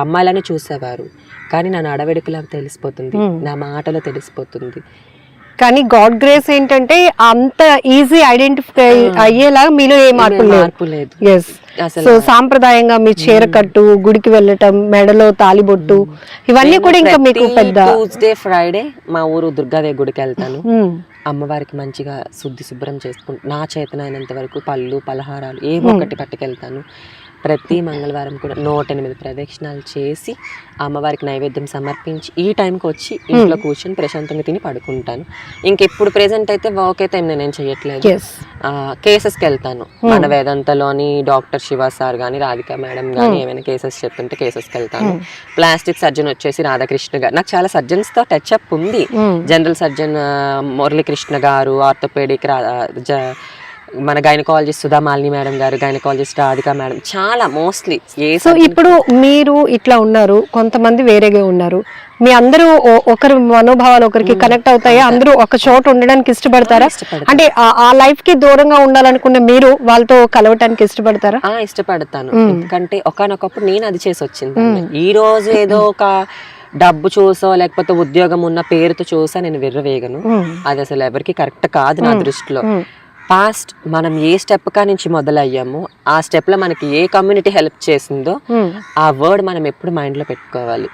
అమ్మాయిలని చూసేవారు, కానీ నా నడవడికలో తెలిసిపోతుంది, నా మాటలో తెలిసిపోతుంది. కానీ గాడ్ గ్రేస్ ఏంటంటే అంత ఈజీ ఐడెంటిఫై అయ్యేలాగా మీలో ఏ మార్పు లేదు. సో సాంప్రదాయంగా మీ చీర కట్టు, గుడికి వెళ్ళటం, మెడలో తాలిబొట్టు, ఇవన్నీ కూడా ఇంకా మీకు పెద్ద. ట్యూస్డే ఫ్రైడే మా ఊరు దుర్గాదేవి గుడికి వెళ్తాను, అమ్మవారికి మంచిగా శుభ్రం చేసుకుంటూ నా చేతనైనంత వరకు పళ్ళు పలహారాలు ఏవో ఒకటి పట్టుకెళ్తాను. ప్రతి మంగళవారం కూడా 108 ప్రదక్షిణాలు చేసి అమ్మవారికి నైవేద్యం సమర్పించి ఈ టైంకి వచ్చి ఇంట్లో కూర్చొని ప్రశాంతంగా తిని పడుకుంటాను. ఇంకెప్పుడు ప్రెసెంట్ అయితే వర్క్ అయితే నేను చేయట్లేదు. కేసెస్కి వెళ్తాను, మన వేదాంతలోని డాక్టర్ శివ సార్ కానీ రాధిక మేడం కానీ ఏమైనా కేసెస్ చెప్తుంటే కేసెస్కి వెళ్తాను. ప్లాస్టిక్ సర్జన్ వచ్చేసి రాధాకృష్ణ గారు, నాకు చాలా సర్జన్స్ తో టచ్ అప్ ఉంది. జనరల్ సర్జన్ మురళీకృష్ణ గారు, ఆర్థోపెడిక్ మన గైనకాలజిస్ట్ సుధా మాలిని మేడం గారు, గైనకాలజిస్ట్ రాధిక మేడం, చాలా మోస్ట్లీ. సో ఇప్పుడు మీరు ఇట్లా ఉన్నారు, కొంతమంది వేరేగా ఉన్నారు, మీ అందరూ ఒకరి మనోభావాలు ఒకరికి కనెక్ట్ అవుతాయా? అందరూ ఒక చోట ఉండడానికి ఇష్టపడతారా? అంటే ఆ లైఫ్ కి దూరంగా ఉండాలనుకున్న మీరు వాళ్ళతో కలవటానికి ఇష్టపడతారా? ఇష్టపడతాను, ఎందుకంటే ఒకనొకప్పుడు నేను అది చేసి వచ్చింది. ఈ రోజు ఏదో ఒక డబ్బు చూసో లేకపోతే ఉద్యోగం ఉన్న పేరుతో చూసా నేను విర్రవేగను, అది అసలు ఎవరికి కరెక్ట్ కాదు నా దృష్టిలో. పాస్ట్ మనం ఏ స్టెప్ కా నుంచి మొదలయ్యామో ఆ స్టెప్ లో మనకి ఏ కమ్యూనిటీ హెల్ప్ చేసిందో ఆ వర్డ్ మనం ఎప్పుడు మైండ్ లో పెట్టుకోవాలి.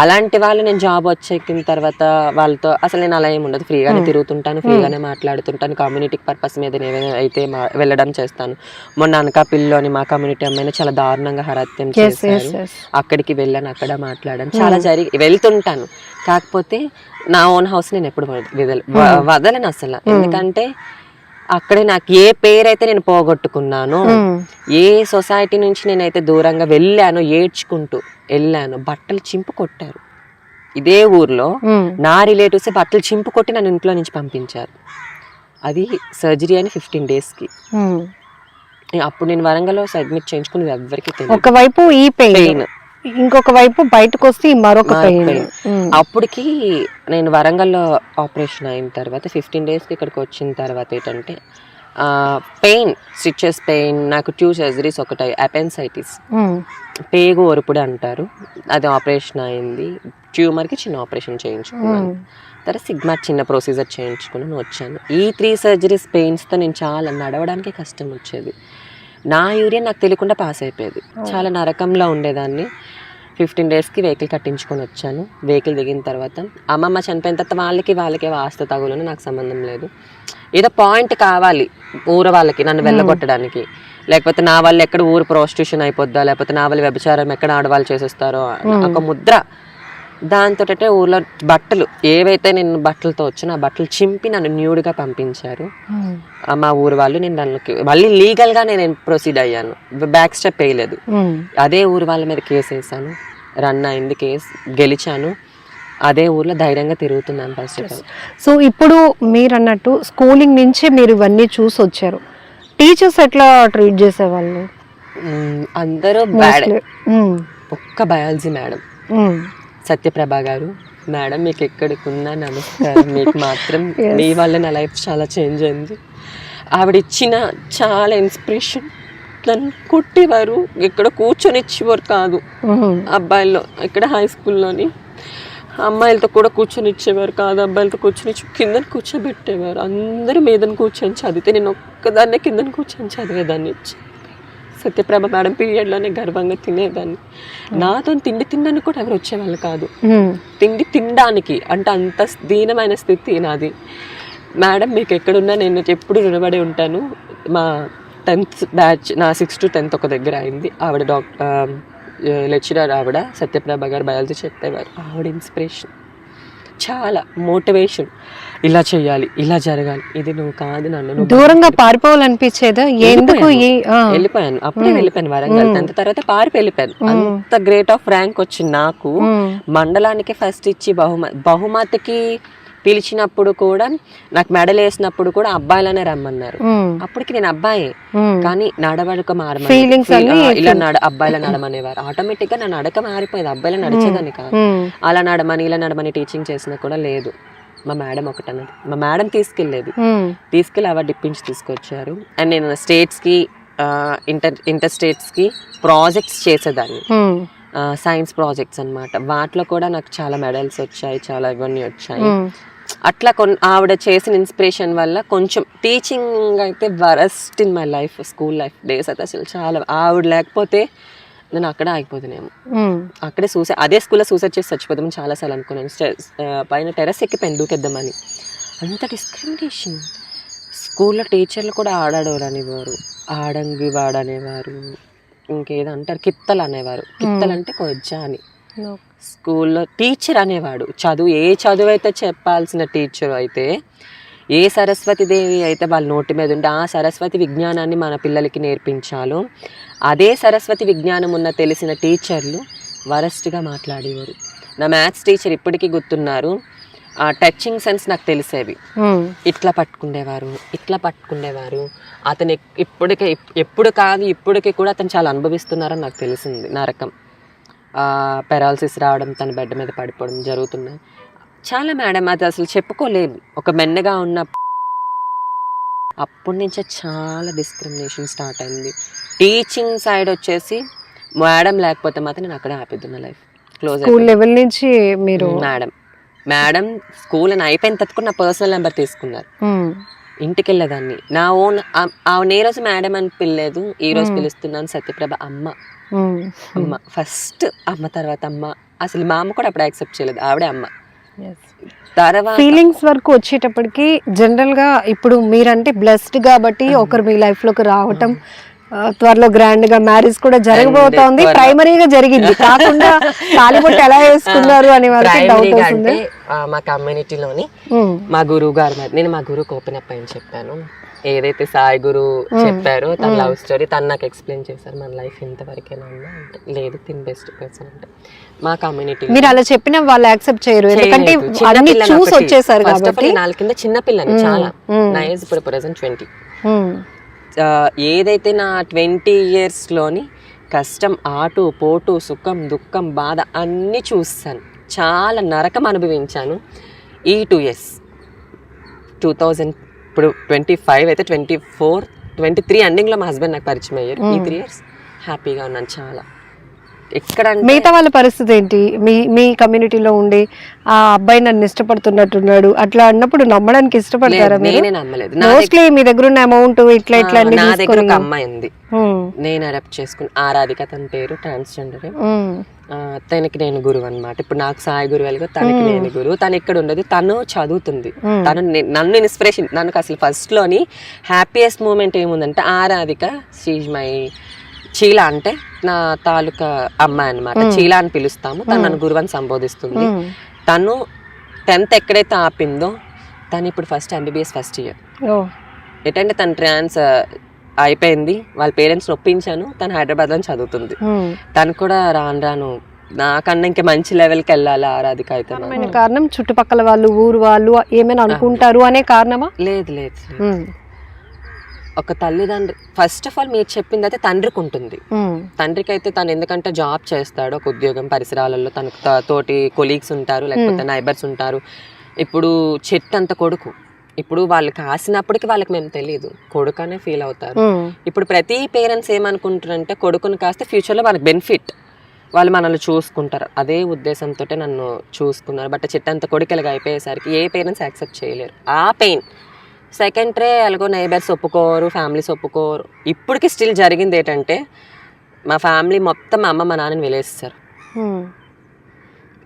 అలాంటి వాళ్ళు నేను జాబ్ వచ్చేకిన తర్వాత వాళ్ళతో అసలు నేను అలా ఏమి ఉండదు, ఫ్రీగానే తిరుగుతుంటాను, ఫ్రీగానే మాట్లాడుతుంటాను, కమ్యూనిటీ పర్పస్ మీద అయితే వెళ్ళడం చేస్తాను. మొన్న అనకాపల్లిలోని మా కమ్యూనిటీ అమ్మాయిని చాలా దారుణంగా హత్యం చేశారు, అక్కడికి వెళ్ళాను, అక్కడ మాట్లాడాను, చాలా వెళ్తుంటాను. కాకపోతే నా ఓన్ హౌస్ నేను ఎప్పుడు వదలను అసలు, ఎందుకంటే అక్కడే నాకు ఏ పేరైతే నేను పోగొట్టుకున్నానో, ఏ సొసైటీ నుంచి నేనైతే దూరంగా వెళ్ళానో, ఏడ్చుకుంటూ వెళ్ళాను, బట్టలు చింపు కొట్టారు. ఇదే ఊర్లో నా రిలేటివ్స్ బట్టలు చింపు కొట్టి నన్ను ఇంట్లో నుంచి పంపించారు. అది సర్జరీ అని 15 days కి. అప్పుడు నేను వరంగల్లో అడ్మిట్ చేయించుకుని ఎవరికి తెలియదు. ఒకవైపు ఈ పెయిన్, ఇంకొక వైపు బయటకు వస్తే మరొక పెయిన్. అప్పటికి నేను వరంగల్లో ఆపరేషన్ అయిన తర్వాత 15 days కి ఇక్కడికి వచ్చిన తర్వాత ఏంటంటే పెయిన్, స్టిచెస్ పెయిన్, నాకు 2 surgeries, ఒకటి అపెన్సైటిస్, పేగు ఒరుపుడు అంటారు, అది ఆపరేషన్ అయింది. ట్యూమర్కి చిన్న ఆపరేషన్ చేయించుకున్నాను, తర్వాత సిగ్మా చిన్న ప్రొసీజర్ చేయించుకుని వచ్చాను. ఈ 3 surgeries పెయిన్స్తో నేను చాలా నడవడానికి కష్టం వచ్చేది. నా యూరియన్ నాకు తెలియకుండా పాస్ అయిపోయేది, చాలా నరకంలో ఉండేదాన్ని. 15 days కి వెహికల్ కట్టించుకొని వచ్చాను. వెహికల్ దిగిన తర్వాత అమ్మమ్మ చనిపోయిన తర్వాత వాళ్ళకి వాస్తు తగులను నాకు సంబంధం లేదు, ఏదో పాయింట్ కావాలి ఊరు వాళ్ళకి నన్ను వెళ్ళగొట్టడానికి, లేకపోతే నా వల్ల ఎక్కడ ఊరు ప్రాస్టిట్యూషన్ అయిపోద్దా, లేకపోతే నా వల్ల వ్యభిచారం ఎక్కడ ఆడవాళ్ళు చేసేస్తారో ఒక ముద్ర. దాంతో ఊర్లో బట్టలు ఏవైతే నేను బట్టలతో వచ్చినా ఆ బట్టలు చింపి నన్ను న్యూడ్గా పంపించారు మా ఊరు వాళ్ళు. నేను దానికి మళ్ళీ లీగల్గా నేను ప్రొసీడ్ అయ్యాను, బ్యాక్ స్టెప్ వేయలేదు. అదే ఊరు వాళ్ళ మీద కేసు వేసాను, రన్ అయింది కేసు, గెలిచాను. అదే ఊర్లో ధైర్యంగా తిరుగుతున్నాను ఫస్ట్ ఆఫ్ ఆల్. సో ఇప్పుడు మీరు అన్నట్టు స్కూలింగ్ నుంచే మీరు ఇవన్నీ చూసి వచ్చారు, టీచర్స్ ఎట్లా ట్రీట్ చేసేవాళ్ళు? అందరూ బ్యాడ్. ఒక్క బయాలజీ మేడం సత్యప్రభ గారు, మేడం మీకు ఎక్కడికి ఉన్నా నమస్కారం, మీకు మాత్రం మీ వల్ల నా లైఫ్ చాలా చేంజ్ అయింది. ఆవిడ ఇచ్చిన చాలా ఇన్స్పిరేషన్. నన్ను కొట్టేవారు, ఇక్కడ కూర్చొని ఇచ్చేవారు కాదు, అబ్బాయిల్లో ఇక్కడ హై స్కూల్లోని అమ్మాయిలతో కూడా కూర్చొని ఇచ్చేవారు కాదు, అబ్బాయిలతో కూర్చొని కిందని కూర్చోబెట్టేవారు. అందరూ మీదని కూర్చొని చదివితే నేను ఒక్కదాన్నే కిందని కూర్చొని చదివేదాన్ని. సత్యప్రభ మేడం పీరియడ్లోనే గర్వంగా తినేదాన్ని. నాతో తిండి తినడానికి కూడా ఎవరు వచ్చేవాళ్ళు కాదు, తిండి తినడానికి. అంటే అంత దీనమైన స్థితి నాది. మేడం మీకు ఎక్కడున్నా నేను ఎప్పుడు రుణపడి ఉంటాను. మా 10th బ్యాచ్, నా 6th to 10th ఒక దగ్గర అయింది. ఆవిడ లెక్చరర్, ఆవిడ సత్యప్రభ గారు బయాలజీ చెప్పేవారు. ఆవిడ ఇన్స్పిరేషన్, చాలా మోటివేషన్. ఇలా చేయాలి, ఇలా జరగాలి, ఇది నువ్వు కాదు, నన్ను దూరంగా పారిపోవాలనిపించేదా? ఎందుకు వెళ్ళిపోయాను, అప్పుడే వెళ్ళిపోయాను వరంగల్. 10th తర్వాత పారిపోయి వెళ్ళిపోయాను. అంత గ్రేట్ ఆఫ్ ర్యాంక్ వచ్చింది నాకు. మండలానికి ఫస్ట్ ఇచ్చి బహుమతికి పిలిచినప్పుడు కూడా, నాకు మెడల్ వేసినప్పుడు కూడా అబ్బాయిలనే రమ్మన్నారు. అప్పటికి నేను అబ్బాయి, కానీ నడవడక ఇలా అబ్బాయిల నడమనేవారు. ఆటోమేటిక్ గా నా నడక మారిపోయింది, అబ్బాయిల నడిచేదాన్ని కాదు. అలా నడమని ఇలా నడమని టీచింగ్ చేసినా కూడా లేదు. మా మేడం ఒకటన్నది, మా మేడం తీసుకెళ్ళి అవార్డు ఇప్పించి తీసుకొచ్చారు. అండ్ నేను స్టేట్స్ కి ఇంటర్ స్టేట్స్ కి ప్రాజెక్ట్స్ చేసేదాన్ని, సైన్స్ ప్రాజెక్ట్స్ అన్నమాట. వాటిలో కూడా నాకు చాలా మెడల్స్ వచ్చాయి, చాలా ఇవన్నీ వచ్చాయి. అట్లా ఆవిడ చేసిన ఇన్స్పిరేషన్ వల్ల కొంచెం టీచింగ్ అయితే worst in my life. School life days అయితే అసలు చాలా, ఆవిడ లేకపోతే నేను అక్కడే ఆగిపోతున్నాము. అక్కడే అదే స్కూల్లో సూసైడ్ చేసి చచ్చిపోతామని చాలాసార్లు అనుకున్నాను. పైన టెర్రస్ ఎక్కిపోయాను దూకేద్దామని. అంత డిస్క్రిమినేషన్. స్కూల్లో టీచర్లు కూడా ఆడాడనేవారు, ఆడంగి వాడనేవారు, ఇంకేదో అంటారు కిత్తలు అనేవారు. కిత్తలు అంటే కొజ్జా అని. స్కూల్లో టీచర్ అనేవాడు, ఏ చదువు అయితే చెప్పాల్సిన టీచర్ అయితే, ఏ సరస్వతి దేవి అయితే వాళ్ళ నోటి మీద ఉంటే ఆ సరస్వతి విజ్ఞానాన్ని మన పిల్లలకి నేర్పించాలో, అదే సరస్వతి విజ్ఞానం ఉన్న తెలిసిన టీచర్లు వరస్ట్గా మాట్లాడేవారు. నా మ్యాథ్స్ టీచర్ ఇప్పటికీ గుర్తున్నారు. ఆ టచింగ్ సెన్స్ నాకు తెలిసేవి. ఇట్లా పట్టుకునేవారు. అతను ఇప్పటికి కూడా అతను చాలా అనుభవిస్తున్నారని నాకు తెలిసింది. నరకం, పెరాలసిస్ రావడం, తన బెడ్ మీద పడిపోవడం జరుగుతున్నాయి చాలా. మేడం అది అసలు చెప్పుకోలేదు. ఒక మెన్నగా ఉన్న అప్పటి నుంచే చాలా డిస్క్రిమినేషన్ స్టార్ట్ అయింది. టీచింగ్ సైడ్ వచ్చేసి మేడం లేకపోతే మాత్రం నేను అక్కడే ఆపేద్దున్న లైఫ్ క్లోజ్. స్కూల్ లెవెల్ నుంచి మీరు మేడం స్కూల్ అని అయిపోయిన తర్వాత నా పర్సనల్ నెంబర్ తీసుకున్నారు. ఇంటికి వెళ్ళేదాన్ని, నా ఓన్. ఏ రోజు మేడం అని పిల్లలేదు, ఈ రోజు పిలుస్తున్నాను సత్యప్రభ అమ్మ. ఫస్ట్ అమ్మ, తర్వాత అమ్మ. అసలు మా అమ్మ కూడా అప్పుడు యాక్సెప్ట్ చేయలేదు, ఆవిడే అమ్మ. తర్వాత ఫీలింగ్స్ వరకు వచ్చేటప్పటికి జనరల్ గా ఇప్పుడు మీరంటే బ్లెస్డ్ కాబట్టి ఒకరు మీ లైఫ్ లోకి రావటం, త్వరలో గ్రాండ్ గా మ్యారేజ్ కూడా జరగబోతోంది. ప్రైమరీగా జరిగింది కాకుండా తాలిబొట్టు ఎలా వేసుకున్నారు అనే వరకు డౌట్ వస్తుంది. మా కమ్యూనిటీలోని మా గురువు గారు, నేను మా గురువుకి ఓపెన్ అప్ అని చెప్పాను. ఏదైతే సాయి గురు చెప్పారో తన లవ్ స్టోరీ తను నాకు ఎక్స్ప్లెయిన్ చేశారు. మన లైఫ్ ఇంతవరకేనా అంటే లేదు, తిన్ బెస్ట్ పర్సన్ అంటే. మా కమ్యూనిటీ మీరు అలా చెప్పిన వాళ్ళు యాక్సెప్ట్ చేయరు, ఎందుకంటే అన్ని చూసి వచ్చేసారు కాబట్టి. నాలుగు కింద చిన్న పిల్లని చాలా, నా ఏజ్ ఇప్పుడు ప్రెసెంట్ 20. ఏదైతే నా 20 years లోని కష్టం, ఆటు పోటు, సుఖం దుఃఖం బాధ అన్నీ చూస్తాను, చాలా నరకం అనుభవించాను. ఈ 2 years 2000 ఇప్పుడు 25 అయితే 24, 23 ఎండింగ్లో మా హస్బెండ్ నాకు పరిచయం అయ్యారు. ఈ 3 years హ్యాపీగా ఉన్నాను చాలా. ఎక్కడ మిగతా వాళ్ళ పరిస్థితి ఏంటి? మీ కమ్యూనిటీలో ఉండి ఆ అబ్బాయి నన్ను ఇష్టపడుతున్నట్టున్నాడు అట్లా అన్నప్పుడు నమ్మడానికి ఇష్టపడతారా? నేనే నమ్మలేదు. మోస్ట్లీ మీ దగ్గర ఉన్న అమౌంట్ ఇట్లా నా దగ్గర ఒక అమ్మాయి ఉంది, నేను అడాప్ట్ చేసుకుని, ఆరాధిక తన పేరు, ట్రాన్స్జెండర్. తనకి నేను గురువు అనమాట. ఇప్పుడు నాకు సాయి గురువు వెళ్ళగా తనకి నేను గురువు. తను ఇక్కడ ఉండదు, తను చదువుతుంది. నన్ను ఇన్స్పిరేషన్. నాకు అసలు ఫస్ట్ లోని హ్యాపీయెస్ట్ మూమెంట్ ఏముందంటే, ఆరాధిక షీజ్ మై చీలా అంటే నా తాలూకా అమ్మాయి అనమాట. చీలా అని పిలుస్తాము. తను నన్ను గురువు అని సంబోధిస్తుంది. తను 10th ఎక్కడైతే ఆపిందో, తను ఇప్పుడు ఫస్ట్ MBBS ఫస్ట్ ఇయర్. ఏంటంటే తను ట్రాన్స్ అయిపోయింది, వాళ్ళ పేరెంట్స్ ఒప్పించాను, తను హైదరాబాద్లో చదువుతుంది. తను కూడా రాను నాకన్నా ఇంకా మంచి లెవెల్కి వెళ్ళాలి ఆరాధిక అయితే. కారణం చుట్టుపక్కల వాళ్ళు, ఊరు వాళ్ళు ఏమైనా అనుకుంటారు అనే కారణమా? లేదు. ఒక తల్లిదండ్రి ఫస్ట్ ఆఫ్ ఆల్ మీరు చెప్పింది అయితే తండ్రికి ఉంటుంది. తండ్రికి అయితే తను ఎందుకంటే జాబ్ చేస్తాడు, ఒక ఉద్యోగం, పరిసరాలలో తనకు తోటి కొలీగ్స్ ఉంటారు, లేకపోతే నైబర్స్ ఉంటారు. ఇప్పుడు చెట్టు అంత కొడుకు, ఇప్పుడు వాళ్ళు కాసినప్పటికి వాళ్ళకి మేము తెలియదు, కొడుకనే ఫీల్ అవుతారు. ఇప్పుడు ప్రతి పేరెంట్స్ ఏమనుకుంటారంటే కొడుకుని కాస్తే ఫ్యూచర్లో వాళ్ళకి బెనిఫిట్, వాళ్ళు మనల్ని చూసుకుంటారు. అదే ఉద్దేశంతో నన్ను చూసుకున్నారు. బట్ చెట్టు అంత కొడుకులుగా అయిపోయేసరికి ఏ పేరెంట్స్ యాక్సెప్ట్ చేయలేరు. ఆ పెయిన్ సెకండ్ ఎలాగో నైబర్స్ ఒప్పుకోరు, ఫ్యామిలీస్ ఒప్పుకోరు. ఇప్పటికి స్టిల్ జరిగింది ఏంటంటే మా ఫ్యామిలీ మొత్తం మా అమ్మ మా నాన్నని వెలేస్తారు.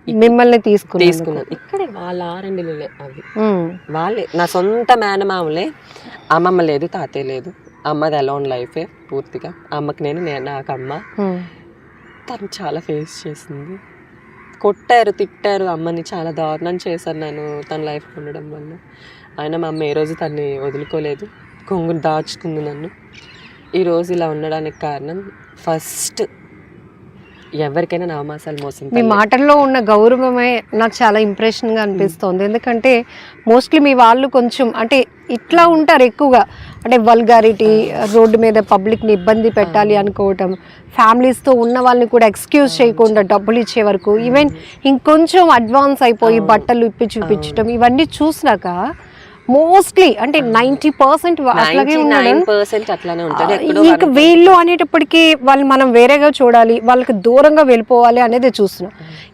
మిమ్మల్ని తీసుకున్నాను ఇక్కడే వాళ్ళ ఆరండిలే అవి వాళ్ళే నా సొంత మేనమామలే. అమ్మమ్మ లేదు, తాతయ్య లేదు, అమ్మది అలోన్ లైఫే పూర్తిగా. అమ్మకి నేను నాకు అమ్మ. తను చాలా ఫేస్ చేసింది, కొట్టారు, తిట్టారు అమ్మని, చాలా దారుణం చేశాను నేను తన లైఫ్ ఉండడం వల్ల. ఆయన మా అమ్మ ఏ రోజు తన్ని వదులుకోలేదు, కొంగుని దాచుకుంది నన్ను. ఈరోజు ఇలా ఉండడానికి కారణం ఫస్ట్ ఎవరికైనా నవమాసాలు మోసం. మీ మాటల్లో ఉన్న గౌరవమే నాకు చాలా ఇంప్రెషన్గా అనిపిస్తుంది. ఎందుకంటే మోస్ట్లీ మీ వాళ్ళు కొంచెం అంటే ఇట్లా ఉంటారు ఎక్కువగా, అంటే వల్గారిటీ, రోడ్డు మీద పబ్లిక్ని ఇబ్బంది పెట్టాలి అనుకోవటం, ఫ్యామిలీస్తో ఉన్న వాళ్ళని కూడా ఎక్స్క్యూజ్ చేయకుండా డబ్బులు ఇచ్చే వరకు, ఈవెన్ ఇంకొంచెం అడ్వాన్స్ అయిపోయి బట్టలు ఇప్పి చూపించడం, ఇవన్నీ చూసినాక మోస్ట్లీ అంటే 90% అట్లాగే ఉండడం. ఇంకా వీళ్ళు అనేటప్పటికీ వాళ్ళు మనం వేరేగా చూడాలి, వాళ్ళకి దూరంగా వెళ్ళిపోవాలి అనేది చూస్తున్నాం.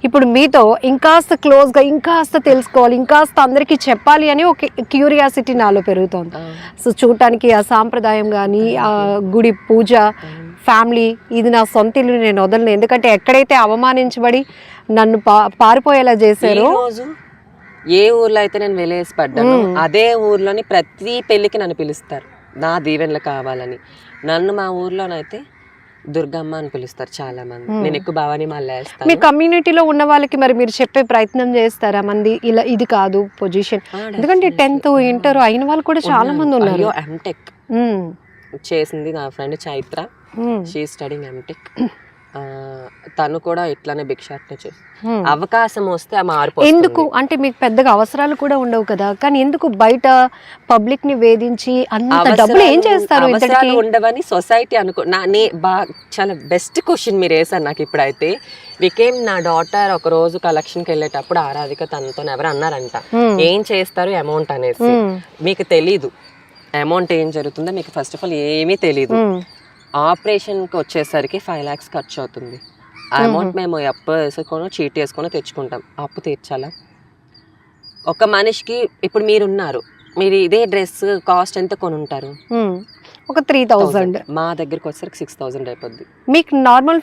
ఇప్పుడు మీతో ఇంకాస్త క్లోజ్గా, ఇంకాస్త తెలుసుకోవాలి, ఇంకాస్త అందరికీ చెప్పాలి అని ఒక క్యూరియాసిటీ నాలో పెరుగుతోంది. సో చూడటానికి ఆ సాంప్రదాయం కానీ, ఆ గుడి పూజ, ఫ్యామిలీ, ఇది నా సొంత ఇల్లు, నేను వదలను. ఎందుకంటే ఎక్కడైతే అవమానించబడి నన్ను పారిపోయేలా చేశారో, ఏ ఊర్లో అయితే నేను వెలేసి పడ్డాను అదే ఊర్లోని ప్రతి పెళ్ళికి నన్ను పిలుస్తారు నా దీవెనలు కావాలని. నన్ను మా ఊర్లోనైతే దుర్గమ్మ అని పిలుస్తారు చాలా మంది. నేను ఎక్కువ భవానీ మాల వేస్తాను. మీ కమ్యూనిటీలో ఉన్న వాళ్ళకి మరి మీరు చెప్పే ప్రయత్నం చేస్తారా? మంది ఇలా ఇది కాదు పొజిషన్, ఎందుకంటే 10th ఇంటర్ అయిన వాళ్ళు కూడా చాలా మంది ఉన్నారు. ఎంటెక్ చేసింది నా friend Chaitra, she studying MTech. తను కూడా ఇట్లానే భిక్షాటన చేసి అవకాశం వస్తే మార్పు. ఎందుకు అంటే మీకు పెద్దగా అవసరాలు కూడా ఉండవు కదా, కానీ ఎందుకు బయట పబ్లిక్ ని వేధించి అంత డబ్బులు ఏం చేస్తారు? అవసరాలు ఉండవని సొసైటీ అనుకో. చాలా బెస్ట్ క్వశ్చన్ మీరు వేసారు నాకు ఇప్పుడైతే. వికేమ్ నా డాటర్ ఒక రోజు కలెక్షన్కి వెళ్ళేటప్పుడు ఆరాధిక తనతో ఎవరు అన్నారంట, ఏం చేస్తారు అమౌంట్ అనేసి. మీకు తెలీదు అమౌంట్ ఏం జరుగుతుందో, మీకు ఫస్ట్ ఆఫ్ ఆల్ ఏమీ తెలీదు. ఆపరేషన్కి వచ్చేసరికి 5 lakhs ఖర్చు అవుతుంది. ఆ అమౌంట్ మేము అప్పు వేసుకొని చీట్ వేసుకొని తెచ్చుకుంటాం. అప్పు తీర్చాలా? ఒక మనిషికి ఇప్పుడు మీరున్నారు, మీరు ఇదే డ్రెస్ కాస్ట్ ఎంత కొని ఉంటారు? ఒక 3000. మా దగ్గరకు వచ్చేసరికి 6000 అయిపోద్ది. మీకు నార్మల్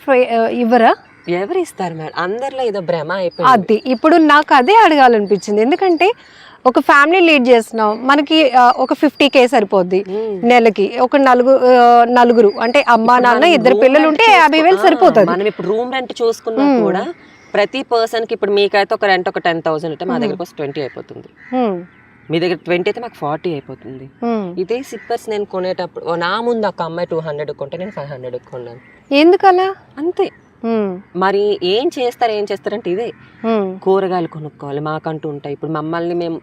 ఇవ్వరా? ఎవరు ఇస్తారు మేడం? అందరిలో ఏదో భ్రమ అయిపోయింది. అది ఇప్పుడు నాకు అదే అడగాలనిపించింది. ఎందుకంటే ఒక ఫ్యామిలీ లీడ్ చేస్తున్నాం, మనకి ఒక 50K సరిపోద్ది నెలకి. ఒక నలుగురు అంటే అమ్మా నాన్న 2 పిల్లలు ఉంటే 50,000 సరిపోతుంది. మనం ఇప్పుడు రూమ్ రెంట్ చూసుకున్నా కూడా ప్రతి పర్సన్ కి ఇప్పుడు మీకైతే ఒక రెంట్ ఒక 10,000 అంటే మా దగ్గర 20 అయిపోతుంది. మీ దగ్గర 20 అయితే మాకు 40 అయిపోతుంది. ఇదే సిప్పర్స్ నేను కొనేటప్పుడు నా ముందు ఒక అమ్మాయి 200 కొంటే నేను 500 కొన్నాను. ఎందుకలా? అంతే. మరి ఏం చేస్తారంటే ఇదే కూరగాయలు కొనుక్కోవాలి మాకంటూ ఉంటాయి. ఇప్పుడు మమ్మల్ని మేము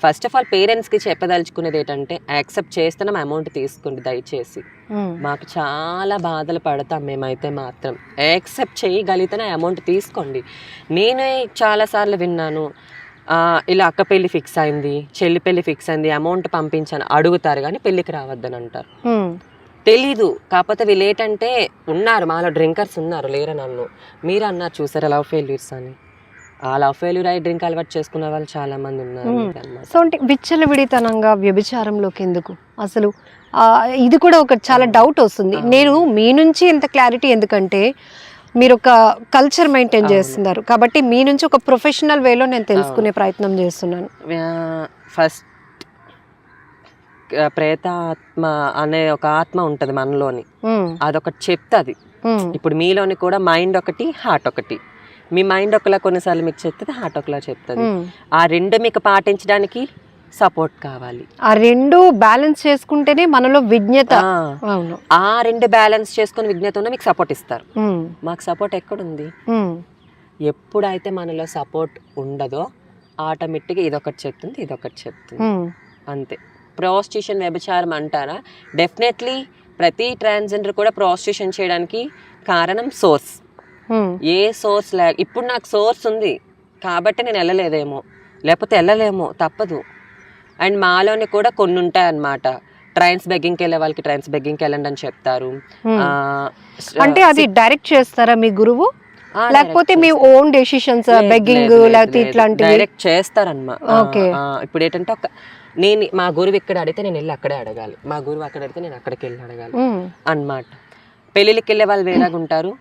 ఫస్ట్ ఆఫ్ ఆల్ పేరెంట్స్కి చెప్పదలుచుకునేది ఏంటంటే యాక్సెప్ట్ చేస్తున్నాం, అమౌంట్ తీసుకోండి దయచేసి. మాకు చాలా బాధలు పడతాం మేమైతే మాత్రం. యాక్సెప్ట్ చేయగలిగితేనే అమౌంట్ తీసుకోండి. నేనే చాలాసార్లు విన్నాను, ఇలా అక్క పెళ్ళి ఫిక్స్ అయింది, చెల్లి పెళ్ళి ఫిక్స్ అయింది, అమౌంట్ పంపించాను అడుగుతారు కానీ పెళ్ళికి రావద్దని అంటారు. తెలీదు. కాకపోతే వీళ్ళు ఏంటంటే ఉన్నారు మాలో డ్రింకర్స్ ఉన్నారు, లేరని అన్ను. మీరు అన్నారు చూసారా లవ్ ఫెయిల్యూర్స్ అని, ఆ లవ్ ఫెయిల్యూర్ అయి డ్రింక్ అలవాటు చేసుకున్న వాళ్ళు చాలా మంది ఉన్నారు. సో అంటే విచ్చలవిడితనంగా వ్యభిచారంలోకి ఎందుకు అసలు? ఇది కూడా ఒక చాలా డౌట్ వస్తుంది. నేను మీ నుంచి ఎంత క్లారిటీ, ఎందుకంటే మీరు ఒక కల్చర్ మెయింటైన్ చేస్తున్నారు కాబట్టి మీ నుంచి ఒక ప్రొఫెషనల్ వేలో నేను తెలుసుకునే ప్రయత్నం చేస్తున్నాను. ఫస్ట్ ప్రేతాత్మ అనే ఒక ఆత్మ ఉంటది మనలోని, అదొకటి చెప్తుంది. ఇప్పుడు మీలోని కూడా మైండ్ ఒకటి, హార్ట్ ఒకటి. మీ మైండ్ ఒకలా కొన్నిసార్లు మీకు చెప్తుంది, హార్ట్ ఒకలా చెప్తుంది. ఆ రెండు మీకు పాటించడానికి సపోర్ట్ కావాలి. ఆ రెండు బ్యాలెన్స్ చేసుకుంటేనే మనలో విజ్ఞత. ఆ రెండు బ్యాలెన్స్ చేసుకుని విజ్ఞత ఉన్న మీకు సపోర్ట్ ఇస్తారు. మాకు సపోర్ట్ ఎక్కడుంది? ఎప్పుడైతే మనలో సపోర్ట్ ఉండదో ఆటోమేటిక్గా ఇదొకటి చెప్తుంది, ఇదొకటి చెప్తుంది, అంతే. ప్రాస్టిట్యూషన్ వ్యభిచారం అంటారా? డెఫినెట్లీ ప్రతి ట్రాన్స్జెండర్ కూడా ప్రాస్టిట్యూషన్ చేయడానికి కారణం సోర్స్. ఏ సోర్స్ ఇప్పుడు నాకు సోర్స్ ఉంది కాబట్టి నేను వెళ్ళలేదేమో, లేకపోతే వెళ్ళలేమో, తప్పదు. అండ్ మాలోని కూడా కొన్ని ఉంటాయి అన్నమాట. ట్రైన్స్ బెగ్గింగ్కి వెళ్ళే వాళ్ళకి ట్రైన్స్ బెగ్గింగ్కి వెళ్ళండి అని చెప్తారు. అంటే అది డైరెక్ట్ చేస్తారా మీ గురువు, లేకపోతే మీ ఓన్ డెసిషన్స్ బెగ్గింగ్ లేకపోతే ఇట్లాంటివి? డైరెక్ట్ చేస్తారన్నమాట. ఇప్పుడు ఏంటంటే నేను మా గురువు ఇక్కడ అడిగితే నేను వెళ్ళి అక్కడే అడగాలి, మా గురువు అక్కడ అడిగితే నేను అక్కడికి వెళ్ళి అడగాలి అన్నమాట. పెళ్ళిళ్ళకి వెళ్ళే వాళ్ళు వేరేగా ఉంటారు,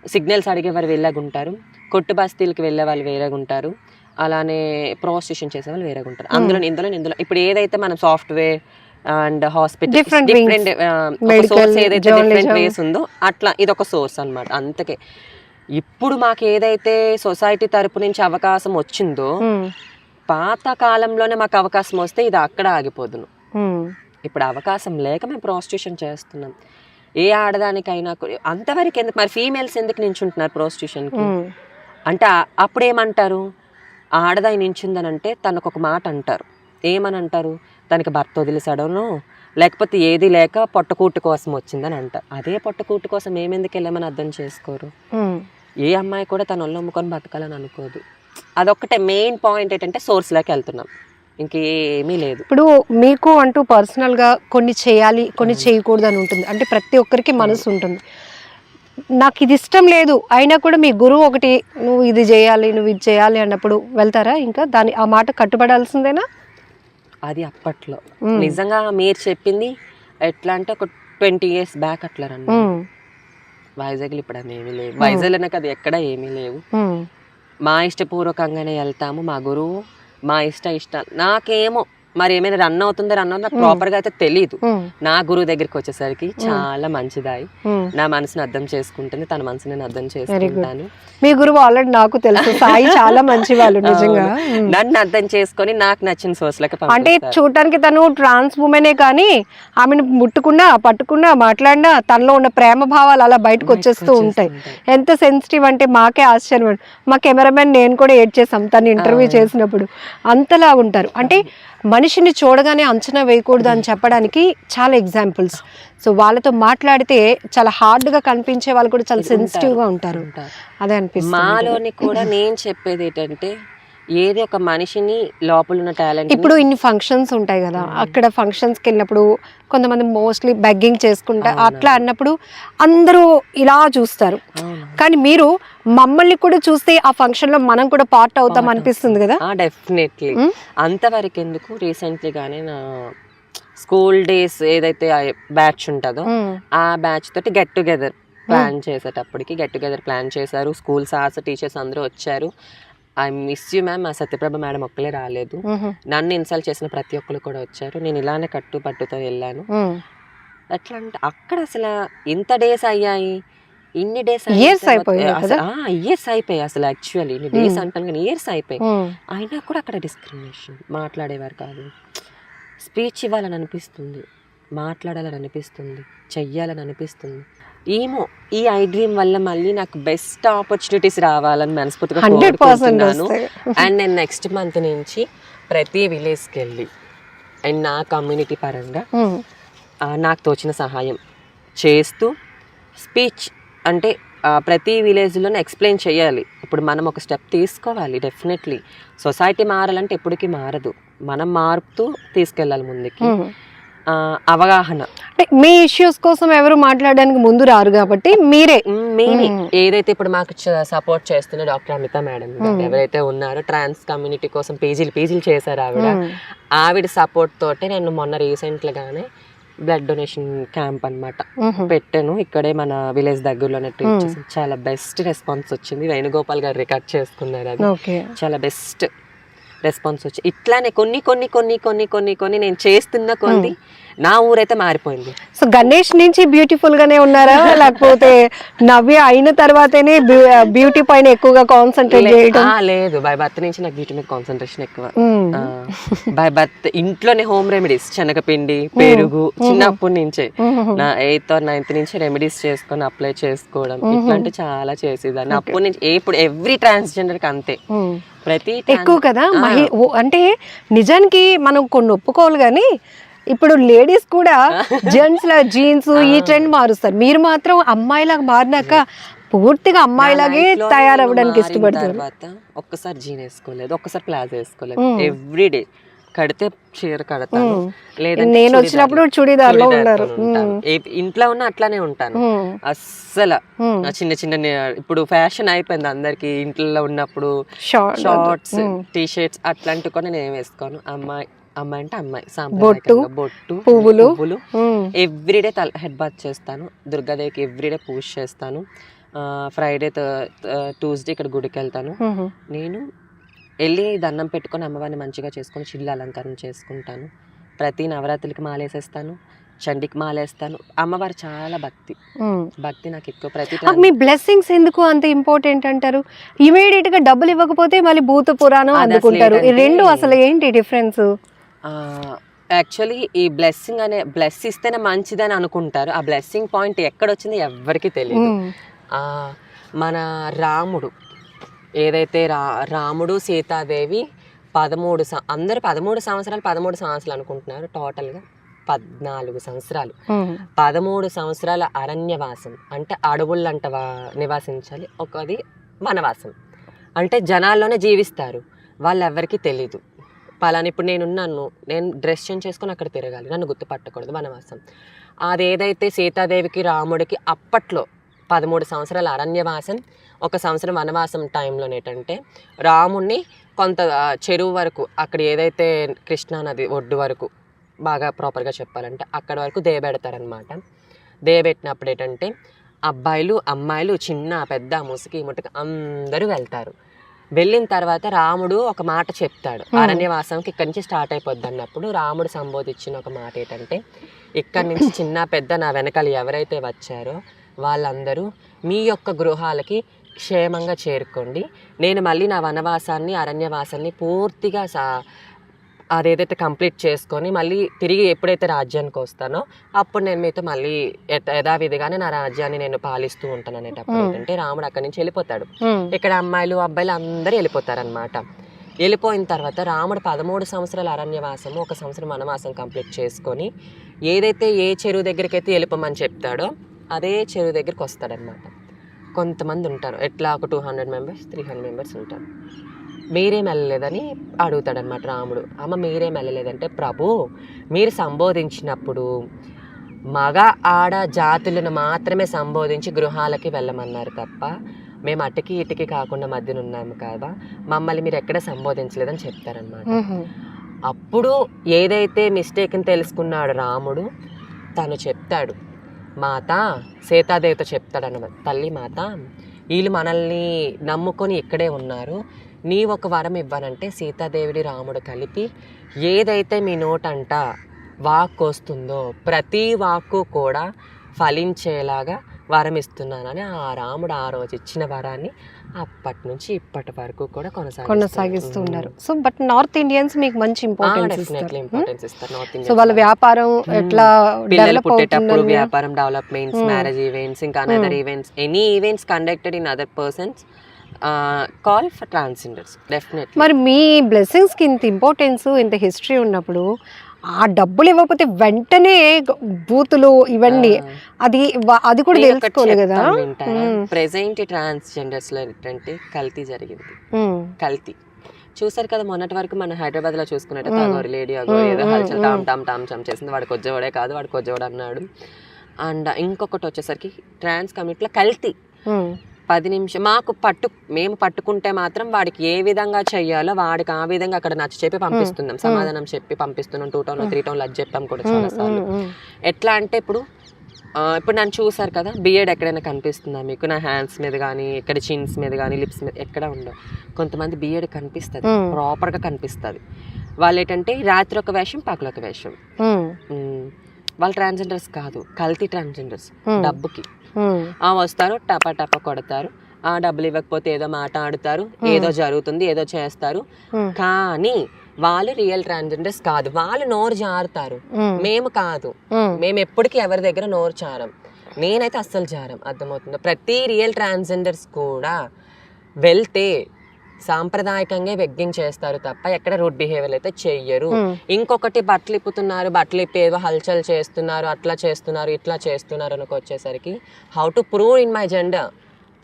సిగ్నల్స్ అడిగే వాళ్ళు వేరేగా ఉంటారు, కొట్టు బస్తీలకు వెళ్ళే వాళ్ళు వేరేగా ఉంటారు, అలానే ప్రాస్టిట్యూషన్ చేసే వాళ్ళు వేరేగా ఉంటారు. ఇందులో ఇప్పుడు ఏదైతే మనం software and hospital different source ఏదైతే డిఫరెంట్ వేస్ ఉందో అట్లా ఇదొక సోర్స్ అన్నమాట. అందుకే ఇప్పుడు మాకు ఏదైతే సొసైటీ తరపు నుంచి అవకాశం వచ్చిందో పాత కాలంలోనే మాకు అవకాశం వస్తే ఇది అక్కడ ఆగిపోదును. ఇప్పుడు అవకాశం లేక మేము ప్రాస్టిట్యూషన్ చేస్తున్నాం. ఏ ఆడదానికైనా అంతవరకు ఎందుకు మరి ఫీమేల్స్ ఎందుకు నించుంటున్నారు ప్రాస్టిట్యూషన్కి అంటే అప్పుడు ఏమంటారు, ఆడదాయి నించుందనంటే తనకు ఒక మాట అంటారు, ఏమని అంటారు, తనకి భర్త వదిలేసాడను లేకపోతే ఏది లేక పొట్టకూటు కోసం వచ్చిందని అంటారు. అదే పొట్టకూటు కోసం ఏమెందుకు వెళ్ళామని అర్థం చేసుకోరు. ఏ అమ్మాయి కూడా తన ఒళ్ళు అమ్ముకొని బతకాలని అనుకోదు. అదొక్కటే మెయిన్ పాయింట్ ఏంటంటే సోర్స్లోకి వెళ్తున్నాం, ఇంకేమీ లేదు. ఇప్పుడు మీకు అంటూ పర్సనల్గా కొన్ని చేయాలి కొన్ని చేయకూడదు అని ఉంటుంది, అంటే ప్రతి ఒక్కరికి మనసు ఉంటుంది. నాకు ఇది ఇష్టం లేదు అయినా కూడా మీ గురువు ఒకటి నువ్వు ఇది చేయాలి నువ్వు ఇది చేయాలి అన్నప్పుడు వెళ్తారా? ఇంకా ఆ మాట కట్టుబడాల్సిందేనా? అది అప్పట్లో నిజంగా మీరు చెప్పింది ఎట్లా అంటే ఒక 20 years బ్యాక్ అట్లా రండి. వైజాగ్లో ఇప్పుడు అది ఏమీ లేవు, వైజాగ్లోనే కదా ఎక్కడ ఏమీ లేవు. మా ఇష్టపూర్వకంగానే వెళ్తాము, మా గురువు మా ఇష్టాలు. నాకేమో మరి ఏమైనా రన్ అవుతుందో నాకు ప్రాపర్ గా అయితే తెలియదు. నా గురువు దగ్గరికి వచ్చేసరికి చాలా మంచిదాయి, నా మనసుని అర్థం చేసుకుంటుంది, తన మనసుని నేను అర్థం చేసుకుంటాను. మీ గురువు ఆల్రెడీ నాకు తెలుసు, సాయి చాలా మంచి వాళ్ళు నిజంగా. నన్ను అర్థం చేసుకొని నాకు నచ్చిన సోర్స్ లకి అంటే చూడటానికి తను ట్రాన్స్ ఉమెనే కానీ ఆమెను ముట్టుకున్నా పట్టుకున్నా మాట్లాడినా తనలో ఉన్న ప్రేమ భావాలు అలా బయటకు వచ్చేస్తూ ఉంటాయి. ఎంత సెన్సిటివ్ అంటే మాకే ఆశ్చర్యం. మా కెమెరామెన్ నేను కూడా ఏడ్ చేసాం తను ఇంటర్వ్యూ చేసినప్పుడు, అంతలా ఉంటారు. అంటే మనిషిని చూడగానే అంచనా వేయకూడదు అని చెప్పడానికి చాలా ఎగ్జాంపుల్స్. సో వాళ్ళతో మాట్లాడితే చాలా హార్డ్ గా కనిపించే వాళ్ళు కూడా చాలా సెన్సిటివ్ గా ఉంటారు. అదే అనిపిస్తుంది. మాలోని కూడా నేను చెప్పేది ఏంటంటే ఏది ఒక మనిషిని లోపల ఉన్న టాలెంట్. ఇప్పుడు ఇన్ని ఫంక్షన్స్ ఉంటాయి కదా, అక్కడ ఫంక్షన్స్కి వెళ్ళినప్పుడు కొంతమంది మోస్ట్లీ బెగ్గింగ్ చేసుకుంటా అట్లా అన్నప్పుడు అందరూ ఇలా చూస్తారు. కానీ మీరు మమ్మల్ని కూడా చూస్తే ఆ ఫంక్షన్ లో మనం కూడా పార్ట్ అవుతాం అనిపిస్తుంది కదా? డెఫినెట్లీ. అంతవరకు ఎందుకు, రీసెంట్లీ గానే నా స్కూల్ డేస్ ఏదైతే బ్యాచ్ ఉంటుందో ఆ బ్యాచ్ తోటి గెట్ టుగెదర్ ప్లాన్ చేసేటప్పటికి ప్లాన్ చేశారు. స్కూల్ సార్స్ టీచర్స్ అందరూ వచ్చారు. ఐ మిస్ యూ మ్యామ్, మా సత్యప్రభ మేడం ఒక్కలే రాలేదు, నన్ను ఇన్సల్ట్ చేసిన ప్రతి ఒక్కరు కూడా వచ్చారు. నేను ఇలానే పట్టుతో వెళ్ళాను. ఎట్లా అంటే అక్కడ అసలు ఇంత డేస్ అయ్యాయి, ఇన్ని డేస్ ఇయర్స్ అయిపోయాయి అసలు యాక్చువల్లీ ఇన్ని డేస్ అంటాను కానీ ఇయర్స్ అయిపోయి అయినా కూడా అక్కడ డిస్క్రిమినేషన్. మాట్లాడేవారు కాదు, స్పీచ్ ఇవ్వాలని అనిపిస్తుంది, మాట్లాడాలని అనిపిస్తుంది, చెయ్యాలని అనిపిస్తుంది. ఏమో ఈ ఐ డ్రీమ్ వల్ల మళ్ళీ నాకు బెస్ట్ ఆపర్చునిటీస్ రావాలని మనస్ఫూర్తిగా కోరుకుంటున్నాను. అండ్ నేను నెక్స్ట్ మంత్ నుంచి ప్రతి విలేజ్కి వెళ్ళి అండ్ నా కమ్యూనిటీ పరంగా నాకు తోచిన సహాయం చేస్తూ స్పీచ్ అంటే ప్రతి విలేజ్లోనే ఎక్స్ప్లెయిన్ చేయాలి. ఇప్పుడు మనం ఒక స్టెప్ తీసుకోవాలి. డెఫినెట్లీ సొసైటీ మారాలంటే ఎప్పటికీ మారదు, మనం మారుతూ తీసుకెళ్ళాలి ముందుకి. అవగాహన అంటే మీ ఇష్యూస్ కోసం ఎవరు మాట్లాడడానికి ముందు రారు కాబట్టి మీరే ఏదైతే ఇప్పుడు మాకు సపోర్ట్ చేస్తున్న డాక్టర్ అమిత మేడం ఎవరైతే ఉన్నారో ట్రాన్స్ కమ్యూనిటీ కోసం పేజీలు చేశారు. ఆవిడ సపోర్ట్ తోటే నేను మొన్న రీసెంట్ గానే బ్లడ్ డొనేషన్ క్యాంప్ అన్నమాట పెట్టాను. ఇక్కడే మన విలేజ్ దగ్గరలోనే చాలా బెస్ట్ రెస్పాన్స్ వచ్చింది. వేణుగోపాల్ గారు రికార్డ్ చేసుకున్నారు. అది చాలా బెస్ట్ రెస్పాన్స్ వచ్చి ఇట్లానే కొన్ని నేను చేస్తున్న కొన్ని నా ఊరైతే మారిపోయింది. సో గణేష్ నుంచి బ్యూటిఫుల్ గానే ఉన్నారా, లేకపోతే నవ్య అయిన తర్వాతనే బ్యూటీ పైన ఎక్కువగా కాన్సన్ట్రేట్ చేయడం? లేదు, బై బర్త్ నుంచి నాకు బ్యూటీ మీద కాన్సన్ట్రేషన్ ఎక్కువ. బై బర్త్ ఇంట్లోనే హోమ్ రెమెడీస్, శనగపిండి, పెరుగు చిన్నప్పటి నుంచే నా 8th or 9th నుంచి రెమెడీస్ చేసుకొని అప్లై చేసుకోవడం ఇట్లాంటి చాలా చేసేదాన్ని అప్పటి నుంచి. ఇప్పుడు ఎవ్రీ ట్రాన్స్జెండర్ కి అంతే ప్రతి ఎక్కువ కదా. అంటే నిజానికి మనం కొన్ని ఒప్పుకోవాలి కానీ ఇప్పుడు లేడీస్ కూడా జెంట్స్ లా జీన్స్ ఈ ట్రెండ్ మారుస్తారు. మీరు మాత్రం అమ్మాయిలాగా మారినాక పూర్తిగా అమ్మాయిలాగే తయారవ్వడానికి ఇష్టపడతారు. ఒక్కసారి జీన్ వేసుకోలేదు, ఒక్కసారి ప్లాజో వేసుకోలేదు. ఎవ్రీడే కడితే చీర కడతాను, లేదా నేను వచ్చినప్పుడు చుడీదార్ లో ఉన్నారు. ఇంట్లో ఉన్న అట్లానే ఉంటాను. అస్సలు చిన్న ఇప్పుడు ఫ్యాషన్ అయిపోయింది అందరికి. ఇంట్లో ఉన్నప్పుడు షార్ట్స్ టీ షర్ట్స్ అట్లాంటివి కూడా నేను వేసుకోను. అమ్మాయి అంటే అమ్మాయి సాంప్రదాయకంగా బొట్టు పువ్వులు ఎవ్రీడే హెడ్ బాత్ చేస్తాను. దుర్గాదేవికి ఎవ్రీడే పూజ చేస్తాను. ఫ్రైడే ట్యూస్డే ఇక్కడ గుడికి వెళ్తాను. నేను వెళ్ళి దండం పెట్టుకొని అమ్మవారిని మంచిగా చేసుకొని చిల్లు అలంకారం చేసుకుంటాను. ప్రతి నవరాత్రికి మాలేసేస్తాను, చండికి మాలేస్తాను. అమ్మవారు చాలా భక్తి నాకు ఎక్కువ. మీ బ్లెస్సింగ్స్ ఎందుకు అంత ఇంపార్టెంట్ అంటారు? ఇమీడియట్ గా డబ్బులు ఇవ్వకపోతే మళ్ళీ భూత పురాణం అందుకుంటారు. ఈ రెండు అసలు ఏంటి డిఫరెన్స్? యాక్చువల్లీ ఈ బ్లెస్సింగ్ బ్లెస్ ఇస్తేనే మంచిదని అనుకుంటారు. ఆ బ్లెస్సింగ్ పాయింట్ ఎక్కడొచ్చింది ఎవరికి తెలియదు. మన రాముడు ఏదైతే రాముడు సీతాదేవి 13 అందరు 13 సంవత్సరాలు అనుకుంటున్నారు. టోటల్గా 14 సంవత్సరాలు 13 సంవత్సరాల అరణ్యవాసం అంటే అడవులంట నివాసించాలి. ఒకది వనవాసం అంటే జనాల్లోనే జీవిస్తారు. వాళ్ళు ఎవరికి తెలీదు. పలానా ఇప్పుడు నేను డ్రెస్ చేంజ్ చేసుకొని అక్కడ తిరగాలి, నన్ను గుర్తుపట్టకూడదు, వనవాసం. అదేదైతే సీతాదేవికి రాముడికి అప్పట్లో 13 సంవత్సరాల అరణ్యవాసం, 1 సంవత్సరం వనవాసం టైంలో ఏంటంటే రాముణ్ణి కొంత చెరువు వరకు, అక్కడ ఏదైతే కృష్ణానది ఒడ్డు వరకు బాగా ప్రాపర్గా చెప్పాలంటే అక్కడ వరకు దేబెడతారనమాట. దేబెట్టినప్పుడు ఏంటంటే అబ్బాయిలు అమ్మాయిలు చిన్న పెద్ద ముసుకి ముట్టుకు అందరూ వెళ్తారు. వెళ్ళిన తర్వాత రాముడు ఒక మాట చెప్తాడు, అరణ్యవాసంకి ఇక్కడి నుంచి స్టార్ట్ అయిపోద్ది అన్నప్పుడు రాముడు సంబోధించిన ఒక మాట ఏంటంటే, ఇక్కడి నుంచి చిన్న పెద్ద నా వెనకాల ఎవరైతే వచ్చారో వాళ్ళందరూ మీ యొక్క గృహాలకి క్షేమంగా చేరుకోండి. నేను మళ్ళీ నా వనవాసాన్ని అరణ్యవాసాన్ని పూర్తిగా అదేదైతే కంప్లీట్ చేసుకొని మళ్ళీ తిరిగి ఎప్పుడైతే రాజ్యానికి వస్తానో అప్పుడు నేను మీతో మళ్ళీ యథావిధిగానే నా రాజ్యాన్ని నేను పాలిస్తూ ఉంటాను అనేటప్పుడు ఏంటంటే రాముడు అక్కడి నుంచి వెళ్ళిపోతాడు. ఇక్కడ అమ్మాయిలు అబ్బాయిలు అందరూ వెళ్ళిపోతారనమాట. వెళ్ళిపోయిన తర్వాత రాముడు 13 సంవత్సరాల అరణ్యవాసము 1 సంవత్సరం వనవాసం కంప్లీట్ చేసుకొని ఏదైతే ఏ చెరువు దగ్గరికి అయితే వెళ్ళిపోమని చెప్తాడో అదే చెరువు దగ్గరికి వస్తాడనమాట. కొంతమంది ఉంటారు, ఎట్లా ఒక 200 మెంబర్స్ 300 మెంబర్స్ ఉంటారు. మీరేం వెళ్ళలేదని అడుగుతాడనమాట రాముడు. అమ్మ మీరేం వెళ్ళలేదంటే, ప్రభు మీరు సంబోధించినప్పుడు మగ ఆడ జాతులను మాత్రమే సంబోధించి గృహాలకి వెళ్ళమన్నారు తప్ప మేము అటుకి ఇటుకి కాకుండా మధ్యన ఉన్నాము కదా, మమ్మల్ని మీరు ఎక్కడ సంబోధించలేదని చెప్తారనమాట. అప్పుడు ఏదైతే మిస్టేక్ని తెలుసుకున్నాడు రాముడు, తను చెప్తాడు, మాత సీతాదేవితో చెప్తాడన్నమాట, తల్లి మాత వీళ్ళు మనల్ని నమ్ముకొని ఇక్కడే ఉన్నారు, నీ ఒక వరం ఇవ్వనంటే సీతాదేవిని రాముడు కలిపి ఏదైతే మీ నోటంట వాక్కు వస్తుందో ప్రతి వాక్కు కూడా ఫలించేలాగా వరం ఇస్తున్నానని ఆ రాముడు ఆ రోజు ఇచ్చిన వరాన్ని అప్పటి నుంచి ఇప్పటి వరకు కూడా కొనసాగిస్తూ ఉన్నారు. సో బట్ నార్త్ ఇండియన్స్ మీకు మంచి ఇంపార్టెన్స్ ఇస్తారు. నార్త్ ఇండియన్ సో వాళ్ళ వ్యాపారం ఎట్లా పిల్లలు పుట్టేటప్పుడు వ్యాపారం, డెవలప్మెంట్స్, మ్యారేజ్ ఈవెంట్స్, ఇంకా another events, any events conducted in other persons call for transgenders definitely. మరి మీ బ్లెస్సింగ్స్ కి ఇంత ఇంపార్టెన్స్ ఇంత హిస్టరీ ఉన్నప్పుడు ఆ డబ్బులు ఇవ్వకపోతే వెంటనే బూతులు ఇవన్నీ అది కూడా తెలుసుకోవాలి కదా. ప్రెసెంట్ ట్రాన్స్జెండర్స్ లో ఏంటంటే కల్తీ జరిగింది. కల్తీ చూసారు కదా మొన్నటి వరకు మన హైదరాబాద్ లో చూసుకున్నట్టు తాగోరు లేడీ అగోరు ఏదో హల్చల్ టామ్ టామ్ చేసింది, వాడికి వచ్చేవాడే కాదు వాడికి వచ్చేవాడు అన్నాడు. అండ్ ఇంకొకటి వచ్చేసరికి ట్రాన్స్ కమ్యూనిటీలో కల్తీ 10 నిమిషం మేము పట్టుకుంటే మాత్రం వాడికి ఏ విధంగా చెయ్యాలో వాడికి ఆ విధంగా అక్కడ నచ్చ చెప్పి పంపిస్తున్నాం, సమాధానం చెప్పి పంపిస్తున్నాం. 2 టౌన్లో 3 టౌన్లో అది చెప్పాం కూడా చాలాసార్లు. ఎట్లా అంటే ఇప్పుడు నన్ను చూసారు కదా, బియర్డ్ ఎక్కడైనా కనిపిస్తుందా మీకు? నా హ్యాండ్స్ మీద కానీ ఇక్కడ చిన్స్ మీద కానీ లిప్స్ మీద ఎక్కడ ఉండవు. కొంతమంది బియర్డ్ కనిపిస్తుంది, ప్రాపర్గా కనిపిస్తుంది. వాళ్ళు ఏంటంటే రాత్రి ఒక వేషం పగలు ఒక వేషం. వాళ్ళు ట్రాన్స్జెండర్స్ కాదు, కల్తీ ట్రాన్స్జెండర్స్. డబ్బుకి వస్తారు, టపా కొడతారు, డబ్బులు ఇవ్వకపోతే ఏదో మాట ఆడుతారు, ఏదో జరుగుతుంది, ఏదో చేస్తారు. కానీ వాళ్ళు రియల్ ట్రాన్స్జెండర్స్ కాదు, వాళ్ళు నోరు జారుతారు. మేము కాదు, మేము ఎప్పటికీ ఎవరి దగ్గర నోరు జారం. నేనైతే అస్సలు జారం, అర్థమవుతుందా? ప్రతి రియల్ ట్రాన్స్జెండర్స్ కూడా వెళ్తే సాంప్రదాయకంగా వెగ్గింగ్ చేస్తారు తప్ప ఎక్కడ రూడ్ బిహేవియర్ అయితే చెయ్యరు. ఇంకొకటి బట్టలు ఇప్పుతున్నారు, బట్టలు ఇప్పి ఏదో హల్చల్ చేస్తున్నారు, అట్లా చేస్తున్నారు, ఇట్లా చేస్తున్నారు అనుకు వచ్చేసరికి how to prove in my gender.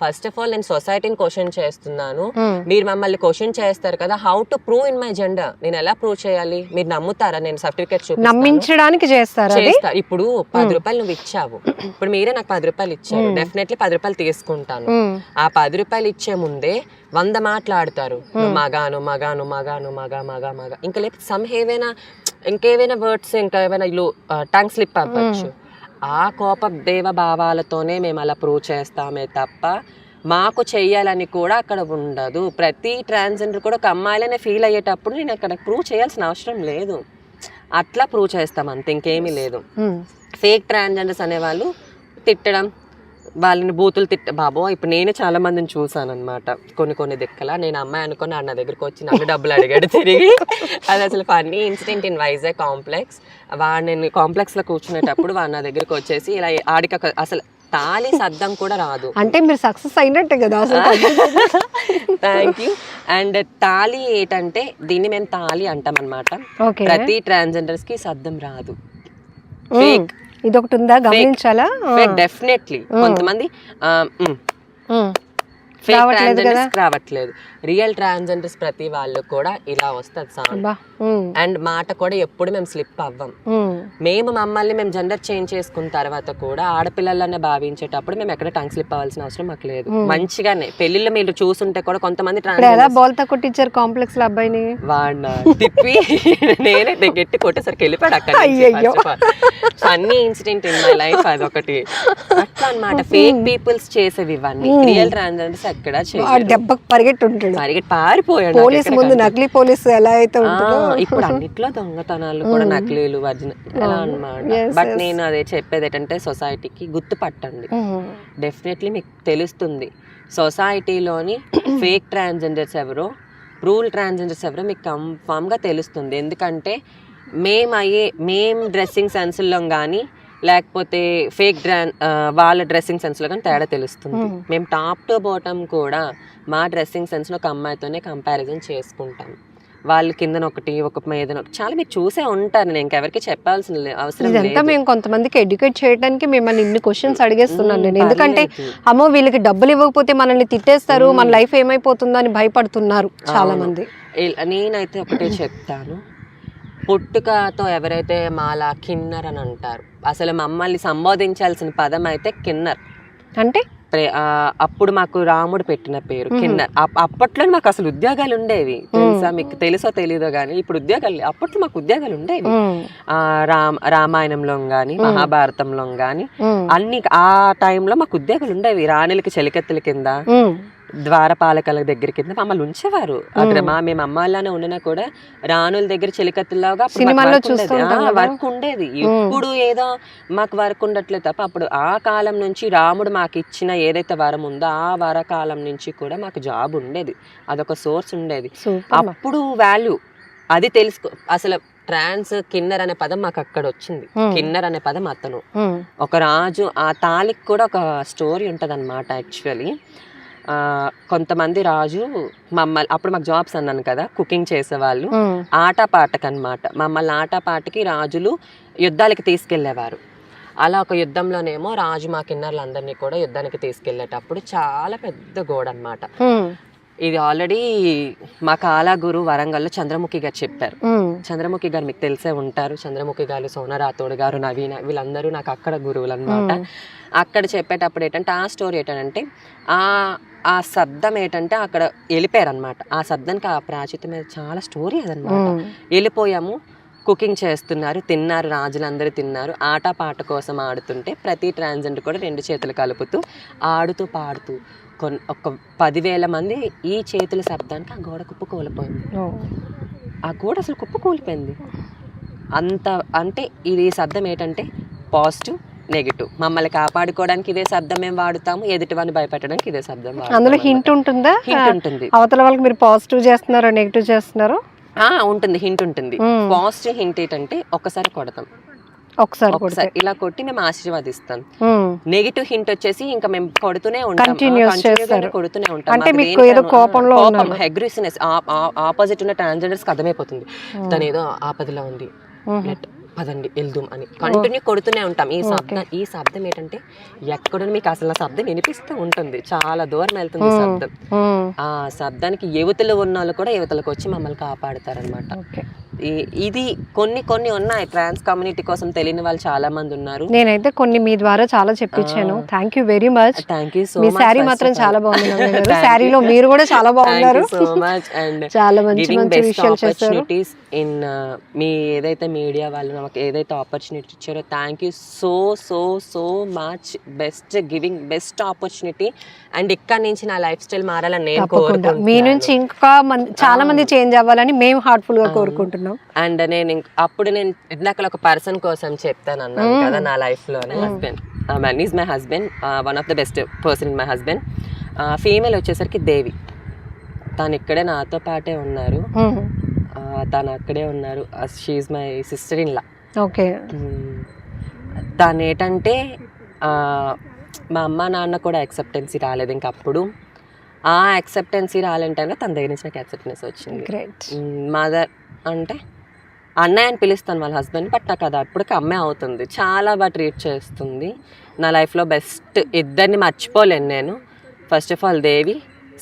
First of all నేను సొసైటీని క్వశ్చన్ చేస్తున్నాను, మీరు మమ్మల్ని క్వశ్చన్ చేస్తారు కదా, how to prove in my gender. నేను ఎలా ప్రూవ్ చేయాలి? మీరు నమ్ముతారా? నేను సర్టిఫికేట్ నమ్మించడానికి చేస్తారు. ఇప్పుడు 10 రూపాయలు నువ్వు ఇచ్చావు, ఇప్పుడు మీరే నాకు 10 రూపాయలు ఇచ్చారు, డెఫినెట్లీ 10 రూపాయలు తీసుకుంటాను. ఆ 10 రూపాయలు ఇచ్చే ముందే 100 మాట్లాడతారు, మగాను మగాను మగాను మగ మగ మగ, ఇంకా లేకపోతే సమ్ ఏవైనా ఇంకేమైనా వర్డ్స్ ఇంకా ఏమైనా టంగ్ స్లిప్ అవ్వచ్చు. ఆ కోపదేవ భావాలతోనే మేము అలా ప్రూవ్ చేస్తామే తప్ప మాకు చెయ్యాలని కూడా అక్కడ ఉండదు. ప్రతి ట్రాన్స్జెండర్ కూడా ఒక అమ్మాయిలనే ఫీల్ అయ్యేటప్పుడు నేను అక్కడ ప్రూవ్ చేయాల్సిన అవసరం లేదు, అట్లా ప్రూవ్ చేస్తాం అంతే, ఇంకేమీ లేదు. ఫేక్ ట్రాన్స్జెండర్స్ అనేవాళ్ళు తిట్టడం, వాళ్ళని బూతులు బాబో ఇప్పుడు నేను చాలా మందిని చూసాను అనమాట కొన్ని దిక్కల. నేను అమ్మాయి అనుకుని నా దగ్గరికి వచ్చి నన్ను డబ్బులు అడిగాడు తిరిగి. అది అసలు funny incident in Vizag complex. నేను కాంప్లెక్స్లో కూర్చునేటప్పుడు వాడు నా దగ్గరికి వచ్చేసి ఇలా ఆడిక అసలు తాళి సద్దం కూడా రాదు. అంటే మీరు సక్సెస్ అయినట్టే కదా అసలు. Thank you. అండ్ తాళి ఏంటంటే దీన్ని మేము తాళి అంటాం అనమాట. ప్రతి ట్రాన్స్జెండర్స్ కి సద్దం రాదు. ఫేక్ ఇది ఒకటి ఉందా గమనించాలా? డెఫినెట్లీ కొంతమంది ఫేక్ ట్రాన్స్జెండర్స్ రావట్లేదు, రియల్ ట్రాన్స్జెండర్స్ ప్రతి వాళ్ళు కూడా ఇలా వస్తుంది సౌండ్. అండ్ మాట కూడా ఎప్పుడు మేము స్లిప్ అవ్వం. మేము మమ్మల్ని జెండర్ చేంజ్ చేసుకున్న తర్వాత కూడా ఆడపిల్లలనే భావించేటప్పుడు మేము ఎక్కడ టంగ్ స్లిప్ అవ్వాల్సిన అవసరం మాకు లేదు. మంచిగానే పెళ్లిళ్ళు మీరు చూసుంటే కూడా కొంతమంది బోల్తా కొట్టించారు కాంప్లెక్స్ లో అబ్బాయిని, వాడిన తిప్పి నేనే గట్టి కొట్టేసరికి వెళ్ళిపోయాడు అక్కడ. Funny incident in my life అదొకటి. అట్లా అన్నమాట ఫేక్ పీపుల్స్ చేసేవి ఇవన్నీ. రియల్ ట్రాన్స్జెండర్స్ ఎక్కడ దెబ్బకి పరిగెట్టుంటాడు, పారిపోయాడు. పోలీస్ ముందు నకిలీ పోలీసు ఎలా అయితే ఉంటుందో ఇప్పుడు అన్నిట్లో దొంగతనాలు కూడా నకిలీలు ఒరిజినల్ ఎలా అన్నమాట. బట్ నేను అదే చెప్పేది ఏంటంటే సొసైటీకి గుర్తుపట్టండి, డెఫినెట్లీ మీకు తెలుస్తుంది సొసైటీలోని ఫేక్ ట్రాన్స్జెండర్స్ ఎవరో రూల్ ట్రాన్స్జెండర్స్ ఎవరో మీకు కన్ఫామ్గా తెలుస్తుంది. ఎందుకంటే మేం డ్రెస్సింగ్ సెన్స్లో కానీ లేకపోతే ఫేక్ వాళ్ళ డ్రెస్సింగ్ సెన్స్లో కానీ తేడా తెలుస్తుంది. మేము టాప్ టు బాటమ్ కూడా మా డ్రెస్సింగ్ సెన్స్లో ఒక అమ్మాయితోనే కంపారిజన్ చేసుకుంటాం. వాళ్ళ కింద ఒకటి ఒక మీద చాలా మీరు చూసే ఉంటారు, నేను ఇంకెవరికి చెప్పాల్సిన అవసరం లేదు. మేము కొంతమందికి ఎడ్యుకేట్ చేయడానికి మిమ్మల్ని ఇన్ని క్వశ్చన్స్ అడిగేస్తున్నాను నేను. ఎందుకంటే అమ్మో వీళ్ళకి డబ్బులు ఇవ్వకపోతే మనల్ని తిట్టేస్తారు, మన లైఫ్ ఏమైపోతుందో అని భయపడుతున్నారు చాలా మంది. నేనైతే ఒకటే చెప్తాను, పుట్టుకతో ఎవరైతే మాలా కిన్నర్ అని అంటారు, అసలు మమ్మల్ని సంబోధించాల్సిన పదం అయితే కిన్నర్. అంటే అప్పుడు మాకు రాముడు పెట్టిన పేరు కిన్నర్. అప్పట్లో మాకు అసలు ఉద్యోగాలు ఉండేవి తెలుసా, మీకు తెలుసో తెలీదో గానీ ఇప్పుడు ఉద్యోగాలు, అప్పట్లో మాకు ఉద్యోగాలు ఉండేవి. రామాయణంలో గాని మహాభారతంలో గాని అన్ని ఆ టైంలో మాకు ఉద్యోగాలు ఉండేవి. రాణులకి చెలికెత్తుల కింద, ద్వారపాలకల దగ్గర కింద మమ్మల్ని ఉంచేవారు. అక్కడ మేము అమ్మాయిలానే ఉన్నా కూడా రాణుల దగ్గర చెలికత్తులాగా వర్క్ ఉండేది. ఇప్పుడు ఏదో మాకు వర్క్ ఉండట్లేదు తప్ప అప్పుడు ఆ కాలం నుంచి రాముడు మాకు ఇచ్చిన ఏదైతే వరం ఉందో ఆ వరకాలం నుంచి కూడా మాకు జాబ్ ఉండేది, అదొక సోర్స్ ఉండేది. అప్పుడు వాల్యూ అది తెలుసుకో. అసలు ట్రాన్స్ కిన్నర్ అనే పదం మాకు అక్కడ వచ్చింది. కిన్నర్ అనే పదం అతను ఒక రాజు, ఆ తాళికి కూడా ఒక స్టోరీ ఉంటది అనమాట. యాక్చువల్లీ కొంతమంది రాజు మమ్మల్ని, అప్పుడు మాకు జాబ్స్ అన్నాను కదా, కుకింగ్ చేసేవాళ్ళు, ఆటపాటకు అనమాట. మమ్మల్ని ఆటపాటకి రాజులు యుద్ధాలకి తీసుకెళ్లేవారు. అలా ఒక యుద్ధంలోనేమో రాజు మా కిన్నర్లందరినీ కూడా యుద్ధానికి తీసుకెళ్లేటప్పుడు చాలా పెద్ద గోడ అనమాట. ఇది ఆల్రెడీ మా కాలాగురు వరంగల్లో చంద్రముఖి గారు చెప్పారు. చంద్రముఖి గారు మీకు తెలిసే ఉంటారు. చంద్రముఖి గారు, సోనా రాథోడ్ గారు, నవీన, వీళ్ళందరూ నాకు అక్కడ గురువులు అనమాట. అక్కడ చెప్పేటప్పుడు ఏంటంటే ఆ స్టోరీ ఏంటంటే ఆ శబ్దం ఏంటంటే అక్కడ వెళ్ళిపోయారు అనమాట. ఆ శబ్దానికి ఆ ప్రాచితమైన చాలా స్టోరీ అదనమాట. వెళ్ళిపోయాము, కుకింగ్ చేస్తున్నారు, తిన్నారు, రాజులందరూ తిన్నారు, ఆట పాట కోసం ఆడుతుంటే ప్రతి ట్రాన్స్జెండర్ కూడా 2 చేతులు కలుపుతూ ఆడుతూ పాడుతూ ఒక 10,000 మంది ఈ చేతుల శబ్దానికి ఆ గోడ కుప్పకూలిపోయింది. ఆ గోడ అసలు కుప్పకూలిపోయింది. అంత అంటే ఇది శబ్దం ఏంటంటే పాజిటివ్ నెగిటివ్. మమ్మల్ని కాపాడుకోవడానికి ఇదే శబ్దం మేము వాడుతాము, ఎదుటి వాడిని భయపెట్టడానికి ఇదే శబ్దం వాడతాము. అందులో హింట్ ఉంటుందా? హింట్ ఉంటుంది. అవతల వాళ్ళకి మీరు పాజిటివ్ చేస్తున్నారో నెగిటివ్ చేస్తున్నారో ఉంటుంది, హింట్ ఉంటుంది. పాజిటివ్ హింట్ ఏంటంటే ఒకసారి కొడతాం, ఒకసారి ఇలా కొట్టి మేము ఆశీర్వాదిస్తాం. నెగిటివ్ హింట్ వచ్చేసి ఇంకా మేము కొడుతూనే ఉంటాం, కొడుతూనే ఉంటాం. అగ్రెసివ్నెస్ ఆపోజిట్ ఉన్న ట్రాన్స్జెండర్స్ కి అర్థమైపోతుంది, తను ఏదో ఆపదలో ఉంది, పదండి వెళ్దాం అని కంటిన్యూ కొడుతూనే ఉంటాం. ఈ శబ్దం ఏంటంటే ఎక్కడో మీకు అసలు ఆ శబ్దం వినిపిస్తూ ఉంటుంది, చాలా దూరం వెళ్తుంది శబ్దం. ఆ శబ్దానికి యువతలు ఉన్న వాళ్ళు కూడా యువతలకు వచ్చి మమ్మల్ని కాపాడుతారనమాట. ఇది కొన్ని ఉన్నాయి ట్రాన్స్ కమ్యూనిటీ కోసం తెలియని వాళ్ళు చాలా మంది ఉన్నారు. నేనైతే కొన్ని మీ ద్వారా చాలా చెప్పించాను. Thank you very much. Thank you so మీ మచ్. శారీ మాత్రం చాలా బాగుంది నవ్య గారు. శారీలో మీరు కూడా చాలా బాగున్నారు. సో మచ్ అండ్ చాలా మంచి మంచి విషయాలు చేశారు. ఆపర్చునిటీస్ ఇన్ మీ ఏదైతే మీడియా వాళ్ళు నాకు ఏదైతే ఆపర్చునిటీ ఇచ్చారో thank you so so so much. Giving best opportunity. And ఇక్కడ నుంచి నా లైఫ్ స్టైల్ మారాలని నేను కోరుకుంటున్నాను. మీ నుంచి ఇంకా చాలా మంది చేంజ్ అవ్వాలని మేము హార్ట్ఫుల్ గా కోరుకుంటున్నాం. అండ్ నేను అప్పుడు నేను ఇందాక ఒక పర్సన్ కోసం చెప్తాను అన్నాను కదా నా లైఫ్ లోనే. Husband Mann is my husband, one of the best person in my husband. Female వచ్చేసరికి దేవి. తను ఇక్కడే నాతో పాటే ఉన్నారు. తను అక్కడే ఉన్నారు. She's my sister in law. Okay. తను ఏంటంటే మా అమ్మ నాన్న కూడా యాక్సెప్టెన్సీ రాలేదు ఇంకా అప్పుడు. ఆ యాక్సెప్టెన్సీ రాలేని టైంలో తన దగ్గర నుంచి నాకు యాక్సెప్టెన్స్ వచ్చింది. మదర్ అంటే అన్నయ్య అని పిలుస్తాను వాళ్ళ హస్బెండ్, బట్ నాకు అది అప్పటికి అమ్మే అవుతుంది. చాలా బాగా ట్రీట్ చేస్తుంది. నా లైఫ్లో బెస్ట్ ఇద్దరిని మర్చిపోలేను నేను. First of all Devi,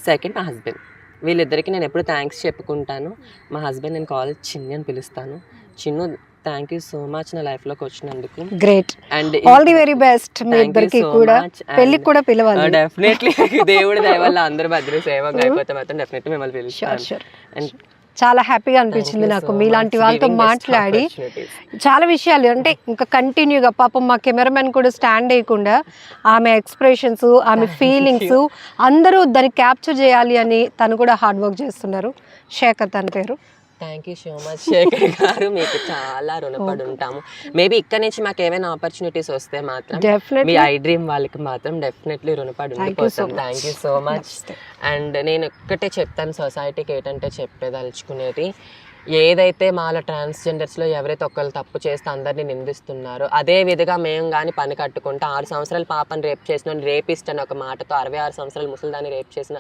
second మా హస్బెండ్. వీళ్ళిద్దరికి నేను ఎప్పుడు థ్యాంక్స్ చెప్పుకుంటాను. మా హస్బెండ్ నేను కాల్ చిన్ని అని పిలుస్తాను. Chinnu thank you so much నా లైఫ్ లోకి వచ్చినందుకు. Great. And all the very best మీ ఇద్దరికి కూడా. పెళ్ళికి కూడా పిలవాలి. డెఫినెట్లీ దేవుడి దయ వల్ల అందరూ భద్ర సేవగా అయిపోతే మాత్రం డెఫినెట్లీ మిమ్మల్ని పిలుస్తాను. అండ్ చాలా హ్యాపీగా అనిపించింది నాకు మీలాంటి వాళ్ళతో మాట్లాడి. చాలా విషయాలు అంటే ఇంకా కంటిన్యూగా పాపం మా కెమెరామెన్ కూడా స్టాండ్ అయ్యకుండా ఆమె ఎక్స్ప్రెషన్స్, ఆమె ఫీలింగ్స్ అందరూ దాన్ని క్యాప్చర్ చేయాలి అని తను కూడా హార్డ్ వర్క్ చేస్తున్నారు. శేఖర్ తన పేరు. Thank you so much Shekhar గారు. మీకు చాలా రుణపడి ఉంటాము. మేబీ ఇక్కడ నుంచి మాకు ఏమైనా ఆపర్చునిటీస్ వస్తే మాత్రం మీ ఐ డ్రీమ్ వాళ్ళకి మాత్రం డెఫినెట్లీ రుణపడి ఉండిపోతాం. Thank you so much. And నేను ఒక్కటే చెప్తాను సొసైటీకి ఏంటంటే చెప్పేదలుచుకునేది, ఏదైతే మాలో ట్రాన్స్జెండర్స్లో ఎవరైతే ఒకళ్ళు తప్పు చేస్తే అందరినీ నిందిస్తున్నారో అదే విధంగా మేము కానీ పని కట్టుకుంటే 6 సంవత్సరాల పాపని రేప్ చేసిన రేపిస్ట్ అనే ఒక మాటతో 66 సంవత్సరాల ముసలిదాన్ని రేప్ చేసిన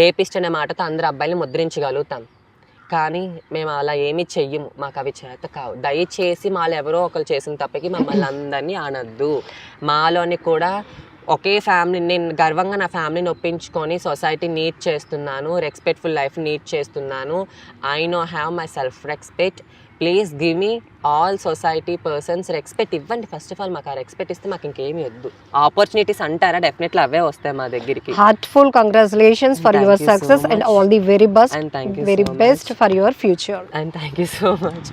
రేపిస్ట్ అనే మాటతో అందరు అబ్బాయిని ముద్రించగలుగుతాం. కానీ మేము అలా ఏమీ చెయ్యము. మాకు అవి చేత కావు. దయచేసి మాలో ఎవరో ఒకరు చేసిన తప్పకి మమ్మల్ని అందరినీ అనద్దు. మాలోని కూడా ఒకే ఫ్యామిలీ, నేను గర్వంగా నా ఫ్యామిలీని ఒప్పించుకొని సొసైటీ నీడ్ చేస్తున్నాను, రెస్పెక్ట్ఫుల్ లైఫ్ నీడ్ చేస్తున్నాను. I know have my self respect. Please give me all society persons respect ఇవ్వండి. ఫస్ట్ ఆఫ్ ఆల్ మాకు ఆ రెస్పెక్ట్ ఇస్తే మాకు ఇంకేమీ వద్దు. ఆపర్చునిటీస్ అంటారా, డెఫినెట్లీ అవే వస్తాయి మా దగ్గరికి. Heartful congratulations for your success and all the very best. And thank you very so best for your future. And thank you so much.